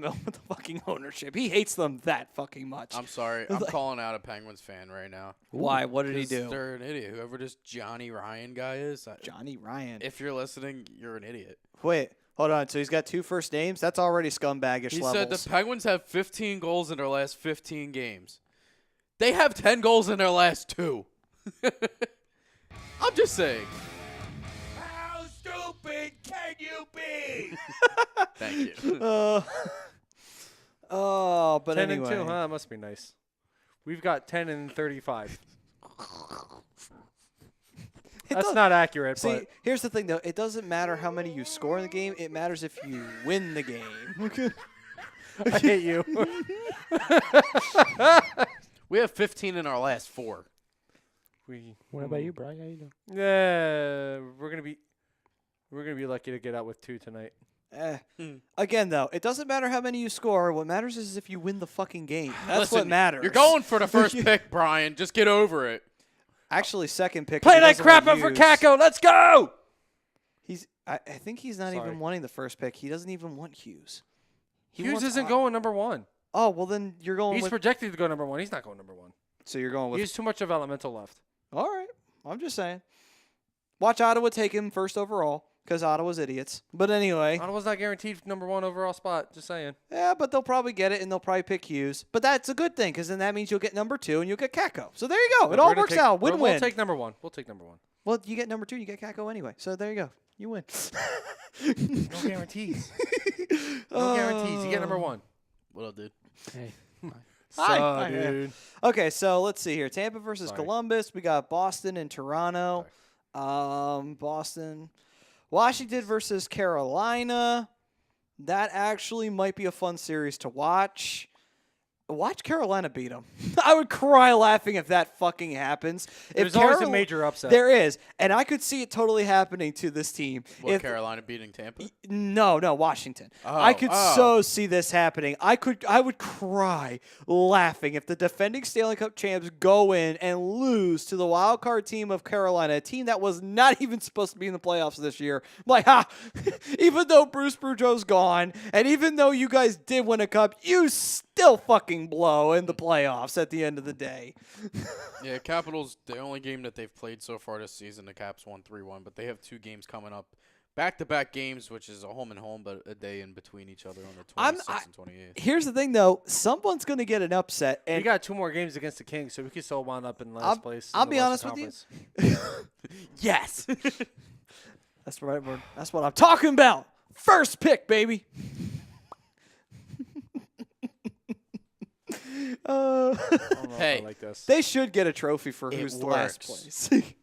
fucking ownership. He hates them that fucking much. I'm sorry. I'm calling out a Penguins fan right now. Why? What did he 'Cause do? They're an idiot. Whoever this Johnny Ryan guy is. Johnny Ryan. If you're listening, you're an idiot. Wait, hold on. So he's got 2 first names? That's already scumbaggish He levels. said the Penguins have 15 goals in their last 15 games. They have 10 goals in their last 2. I'm just saying. How stupid can you be? Thank you. But 10 anyway. and 2, huh? That must be nice. We've got 10 and 35. That's not accurate, See, but here's the thing, though. It doesn't matter how many you score in the game. It matters if you win the game. I hate you. We have 15 in our last 4. What about you, Brian? How you doing? Yeah, we're gonna be lucky to get out with 2 tonight. Again, though, it doesn't matter how many you score. What matters is if you win the fucking game. That's Listen, what matters. You're going for the first pick, Brian. Just get over it. Actually, second pick. Play he that doesn't crap want up for Hughes. Kako. Let's go. I think he's not Sorry. even wanting the first pick. He doesn't even want Hughes. He Hughes wants isn't going number 1. Oh, well, then you're going He's with. projected to go number 1. He's not going number 1. So you're going with. He has too much of elemental left. All right. I'm just saying. Watch Ottawa take him first overall because Ottawa's idiots. But anyway. Ottawa's not guaranteed number 1 overall spot. Just saying. Yeah, but they'll probably get it, and they'll probably pick Hughes. But that's a good thing because then that means you'll get number 2 and you'll get Kako. So there you go. It We're all gonna works take- out. We'll Win-win. take number 1. We'll take number 1. Well, you get number 2, you get Kako anyway. So there you go. You win. No guarantees. No guarantees. You get number 1. What up, dude? Hey. Hi, dude. Okay, so let's see here. Tampa versus Sorry. Columbus. We got Boston and Toronto. Boston. Washington versus Carolina. That actually might be a fun series to watch. Watch Carolina beat them. I would cry laughing if that fucking happens. There's always a major upset. There is, and I could see it totally happening to this team. What, If- Carolina beating Tampa? No, Washington. Oh, I could oh. so see this happening. I would cry laughing if the defending Stanley Cup champs go in and lose to the wild card team of Carolina, a team that was not even supposed to be in the playoffs this year. I'm like, even though Bruce Boudreau's gone, and even though you guys did win a cup, you still fucking blow in the playoffs at the end of the day. Yeah, Capitals, the only game that they've played so far this season, the Caps won 3-1, but they have 2 games coming up. Back-to-back games, which is a home and home, but a day in between each other on the 26th and 28th. Here's the thing, though. Someone's going to get an upset. We And got 2 more games against the Kings, so we could still wind up in last place. in I'll the be honest Western with you. Conference. Yes. That's the right word. That's what I'm talking about. First pick, baby. I don't know if Hey. I like this. They should get a trophy for It who's the last works. place.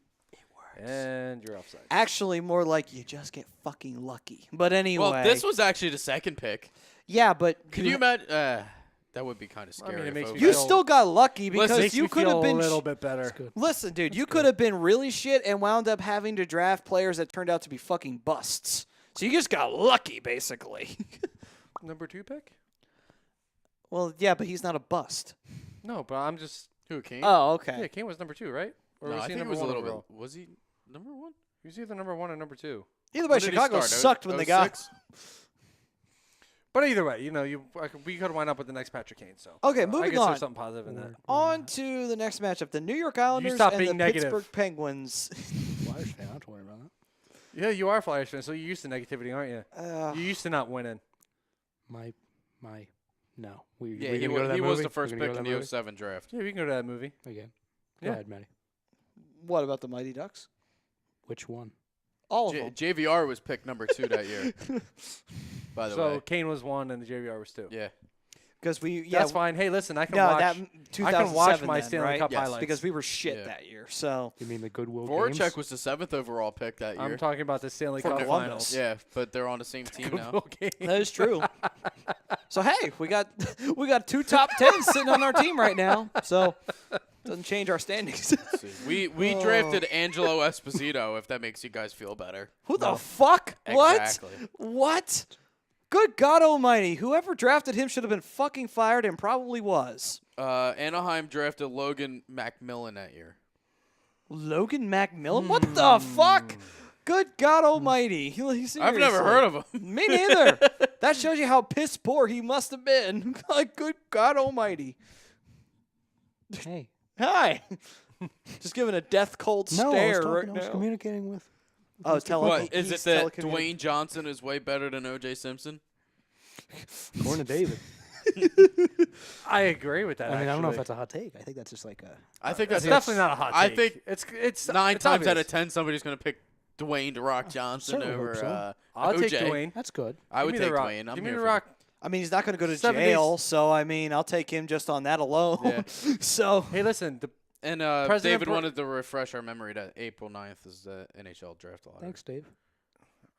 And you're offside. Actually, more like you just get fucking lucky. But anyway. Well, this was actually the second pick. Yeah, but Could you imagine? That would be kind of I mean, scary. it makes folks. me you feel- still got lucky because Makes you me could feel have been a little bit better. Listen, dude, you could have been really shit and wound up having to draft players that turned out to be fucking busts. So you just got lucky, basically. Number 2 pick? Well, yeah, but he's not a bust. No, but I'm just. Who, Kane? Oh, okay. Yeah, Kane was number 2, right? Or no, was I he think it number was a 1 little overall? bit. Was he number 1? He was either number 1 or number 2. Either way, When did he Chicago start? sucked when they got. 06? But either way, we could wind up with the next Patrick Kane. So Okay, I moving guess on. there's something positive in that. On to the next matchup: the New York Islanders stop and being the negative. Pittsburgh Penguins. Flyers fan. I don't worry about that. Yeah, you are a Flyers fan, so you're used to negativity, aren't you? You're used to not winning. My, no. We Yeah, we he gonna go to that was movie? the first We gonna pick go in to the that movie? 07 draft. Yeah, we can go to that movie. Again. Yeah. Go ahead, Matty. What about the Mighty Ducks? Which one? All of them. JVR was picked number 2 that year. By the So way. Kane was 1 and the JVR was 2. Yeah. Because we, That's fine. Hey, listen, I can No, watch. that 2007 my then, Stanley right? Cup Yes. highlights. Because we were shit Yeah. that year. So You mean the Goodwill Voracek Games? was the 7th overall pick that year. I'm talking about the Stanley For Cup Columbus. finals. Yeah, but they're on the same team now. Okay. that is true. So hey, we got 2 top 10s sitting on our team right now. So doesn't change our standings. We drafted Angelo Esposito, if that makes you guys feel better. Who the fuck? Exactly. What? Good God Almighty! Whoever drafted him should have been fucking fired, and probably was. Anaheim drafted Logan McMillan that year. Logan McMillan? What the fuck? Good God Almighty! I've never heard of him. Me neither. That shows you how piss poor he must have been. Like, good God Almighty! Hey. Hi. Just giving a death cold No, stare I right was now. communicating with. Oh, tell What, him. is it that Dwayne Johnson is way better than O.J. Simpson? According to David. I agree with that. I mean, I don't know if actually. that's a hot take. I think that's just like a. I think It's that's definitely not a hot I take. think it's 9 it's times out obvious. of 10 somebody's going to pick Dwayne the Rock Johnson certainly over hope so. I'll take OJ. Dwayne. That's good. I would Give me take the Rock. Dwayne. I'm Give me here the for Rock. I mean, he's not going to go to 7 jail, days. so I mean, I'll take him just on that alone. Yeah. So Hey, listen. And President David Bur- wanted to refresh our memory that April 9th is the NHL draft lottery. Thanks, Dave.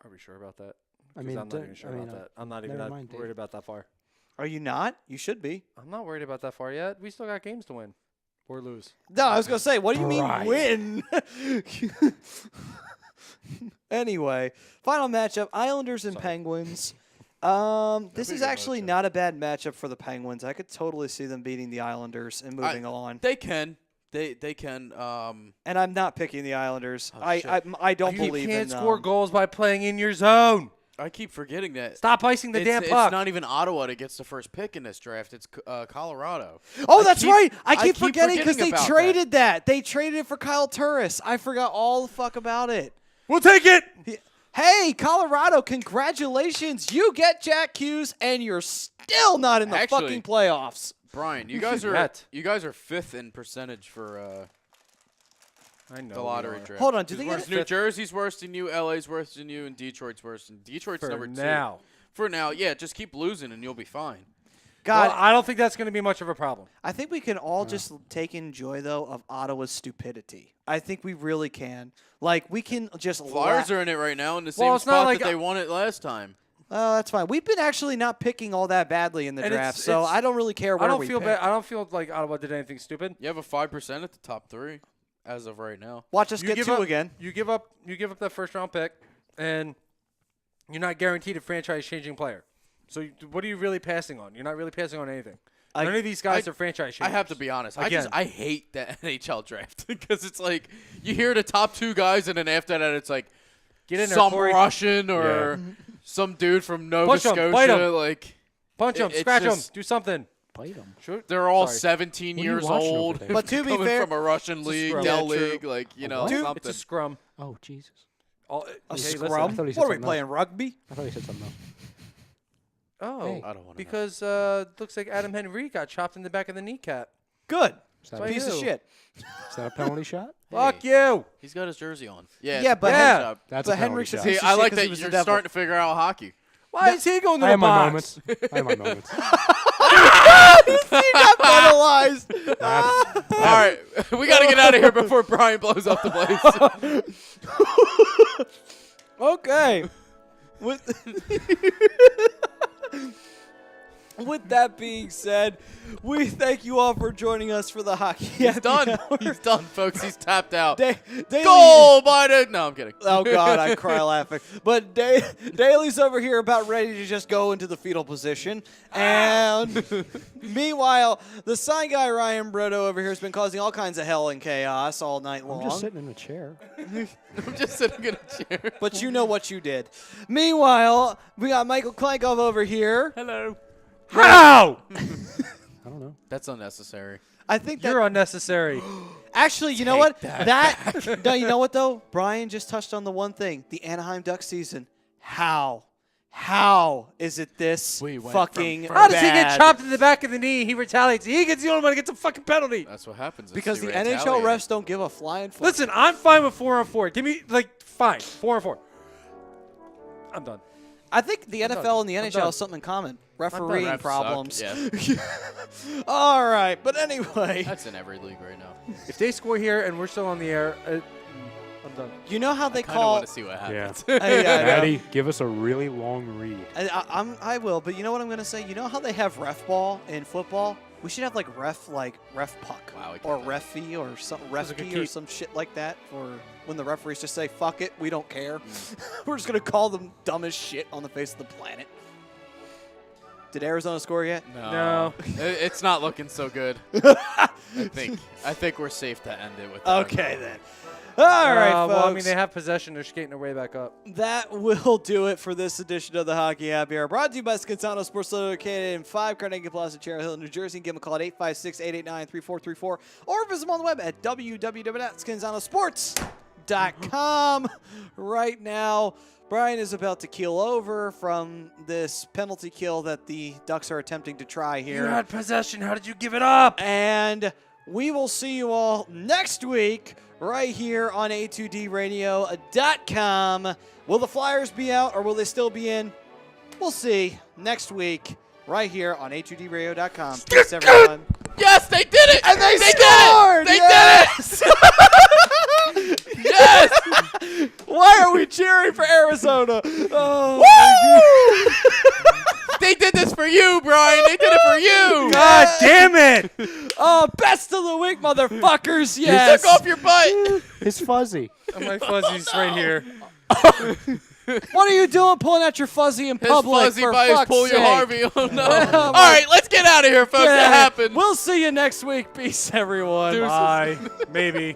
Are we sure about that? I 'Cause mean, I'm not even sure about that. I'm not even never that mind, Dave. worried about that far. are you not? You should be. I'm not worried about that far yet. We still got games to win or lose. No, I was going to say, what do you mean Brian. win? Anyway, final matchup, Islanders and Penguins. This is actually not a bad matchup for the Penguins. I could totally see them beating the Islanders and moving on. They can. They can. And I'm not picking the Islanders. Oh, I shit. I don't You believe can't in score goals by playing in your zone. I keep forgetting that. Stop icing the damn It's puck. not even Ottawa that gets the first pick in this draft. It's Colorado. Oh, I that's keep- right. I I keep keep forgetting because forgetting they about traded that. They traded it for Kyle Turris. I forgot all the fuck about it. We'll take it. Hey, Colorado, congratulations. You get Jack Hughes, and you're still not in the Actually- fucking playoffs. Brian, you guys are Yet. you guys are 5th in percentage for I know. the we lottery are. draft. Hold on, do Who's they worse? get New fifth? Jersey's worse than you, LA's worse than you, and Detroit's worse than Detroit's For number 2. now. For now, yeah, just keep losing and you'll be fine. God, Well, I don't think that's going to be much of a problem. I think we can all just take in joy, though, of Ottawa's stupidity. I think we really can. Like, we can just Flyers la- are in it right now in the Well, same it's not spot like that they won it last time. Oh, that's fine. We've been actually not picking all that badly in the And draft, it's- so it's- I don't really care where I don't we feel pick. bad. I don't feel like Ottawa did anything stupid. You have a 5% at the top 3 as of right now. Watch us You get give 2 up- again. You give up that first round pick, and you're not guaranteed a franchise changing player. So what are you really passing on? You're not really passing on anything. None of these guys are franchise changers. I have to be honest. Again. I hate the NHL draft because it's like you hear the top 2 guys, and then after that, it's like Get in there, some Corey. Russian or some dude from Nova Push 'em, Scotia. bite 'em. Like Punch them, it's scratch them, just- do something. Bite them. Sure. they're all Sorry. 17 What are you years watching over old. there? But to be coming fair- from a Russian It's a league, scrum. Dell Yeah, true. league, like you know what? something. It's a scrum. Oh, Jesus. All, A hey, listen. scrum? I thought he said What are we something playing, else. rugby? I thought you said something else. Oh, Hey. I don't want to. because looks like Adam Henry got chopped in the back of the kneecap. Good. Is that, By Piece of you. shit. is that a penalty shot? Fuck you. He's got his jersey on. Yeah, Yeah, it's a but- penalty Yeah. shot. That's But a penalty Henrik's a shot. piece See, of I shit like 'cause he that was you're the devil. starting to figure out hockey. Why is he going to I the have my box? moments. I have my moments. He got penalized. All right, we got to get out of here before Brian blows up the place. Okay. With that being said, we thank you all for joining us for the hockey. He's done. He's done, folks. He's tapped out. Daily. Goal by the. No, I'm kidding. Oh God, I cry laughing. But Daly's over here about ready to just go into the fetal position, and meanwhile, the sign guy Ryan Brito over here has been causing all kinds of hell and chaos all night long. I'm just sitting in a chair. I'm just sitting in a chair. But you know what you did. Meanwhile, we got Michael Klankov over here. Hello. How? I don't know. That's unnecessary. I think that You're unnecessary. actually, you know what? No, you know what though? Brian just touched on the one thing: the Anaheim Ducks season. How is it this We went fucking from How does he get bad? chopped in the back of the knee? He retaliates. He gets the only one to get a fucking penalty. That's what happens. Because the It's NHL retaliating. refs don't give a flying fuck. Listen, I'm fine with 4-on-4. Give me fine 4-on-4. I'm done. I think the NFL and the I'm NHL done. have something in common: refereeing Refs problems. suck, Yeah, All right, but anyway, that's in every league right now. If they score here and we're still on the air, I'm done. you know how they Kind of call. want to see what happens. Yeah, I know. Maddie, give us a really long read. I will, but you know what I'm gonna say? You know how they have ref ball in football? We should have like ref puck Wow, we or can't. refy or some Those are good refy or keep. some shit like that for when the referees just say fuck it, we don't care. We're just gonna call them dumb as shit on the face of the planet. Did Arizona score yet? No. It's not looking so good. I think we're safe to end it with that. Okay then. All right, folks. Well, I mean, they have possession. They're skating their way back up. That will do it for this edition of the Hockey Happy Hour. Brought to you by Scansano Sports, located in 5 Carnegie Plaza, Cherry Hill, New Jersey. Give them a call at 856-889-3434 or visit them on the web at www.scansanosports.com. ATDRadio.com. Right now, Brian is about to keel over from this penalty kill that the Ducks are attempting to try here. You had possession. How did you give it up? And we will see you all next week right here on A2DRadio.com. Will the Flyers be out or will they still be in? We'll see next week right here on A2DRadio.com. Peace, everyone. Yes, they did it! And they scored! They Yes! did it! Yes! Why are we cheering for Arizona? Oh, They did this for you, Brian. They did it for you. God damn it! oh, best of the week, motherfuckers. You Yes. took off your butt. It's fuzzy. My fuzzies right here. What are you doing pulling out your fuzzy in His public? fuzzy for by his fuck's pull your sake? Harvey. Oh, no. All right, let's get out of here, folks. Yeah. That happened. We'll see you next week. Peace, everyone. Bye. Maybe.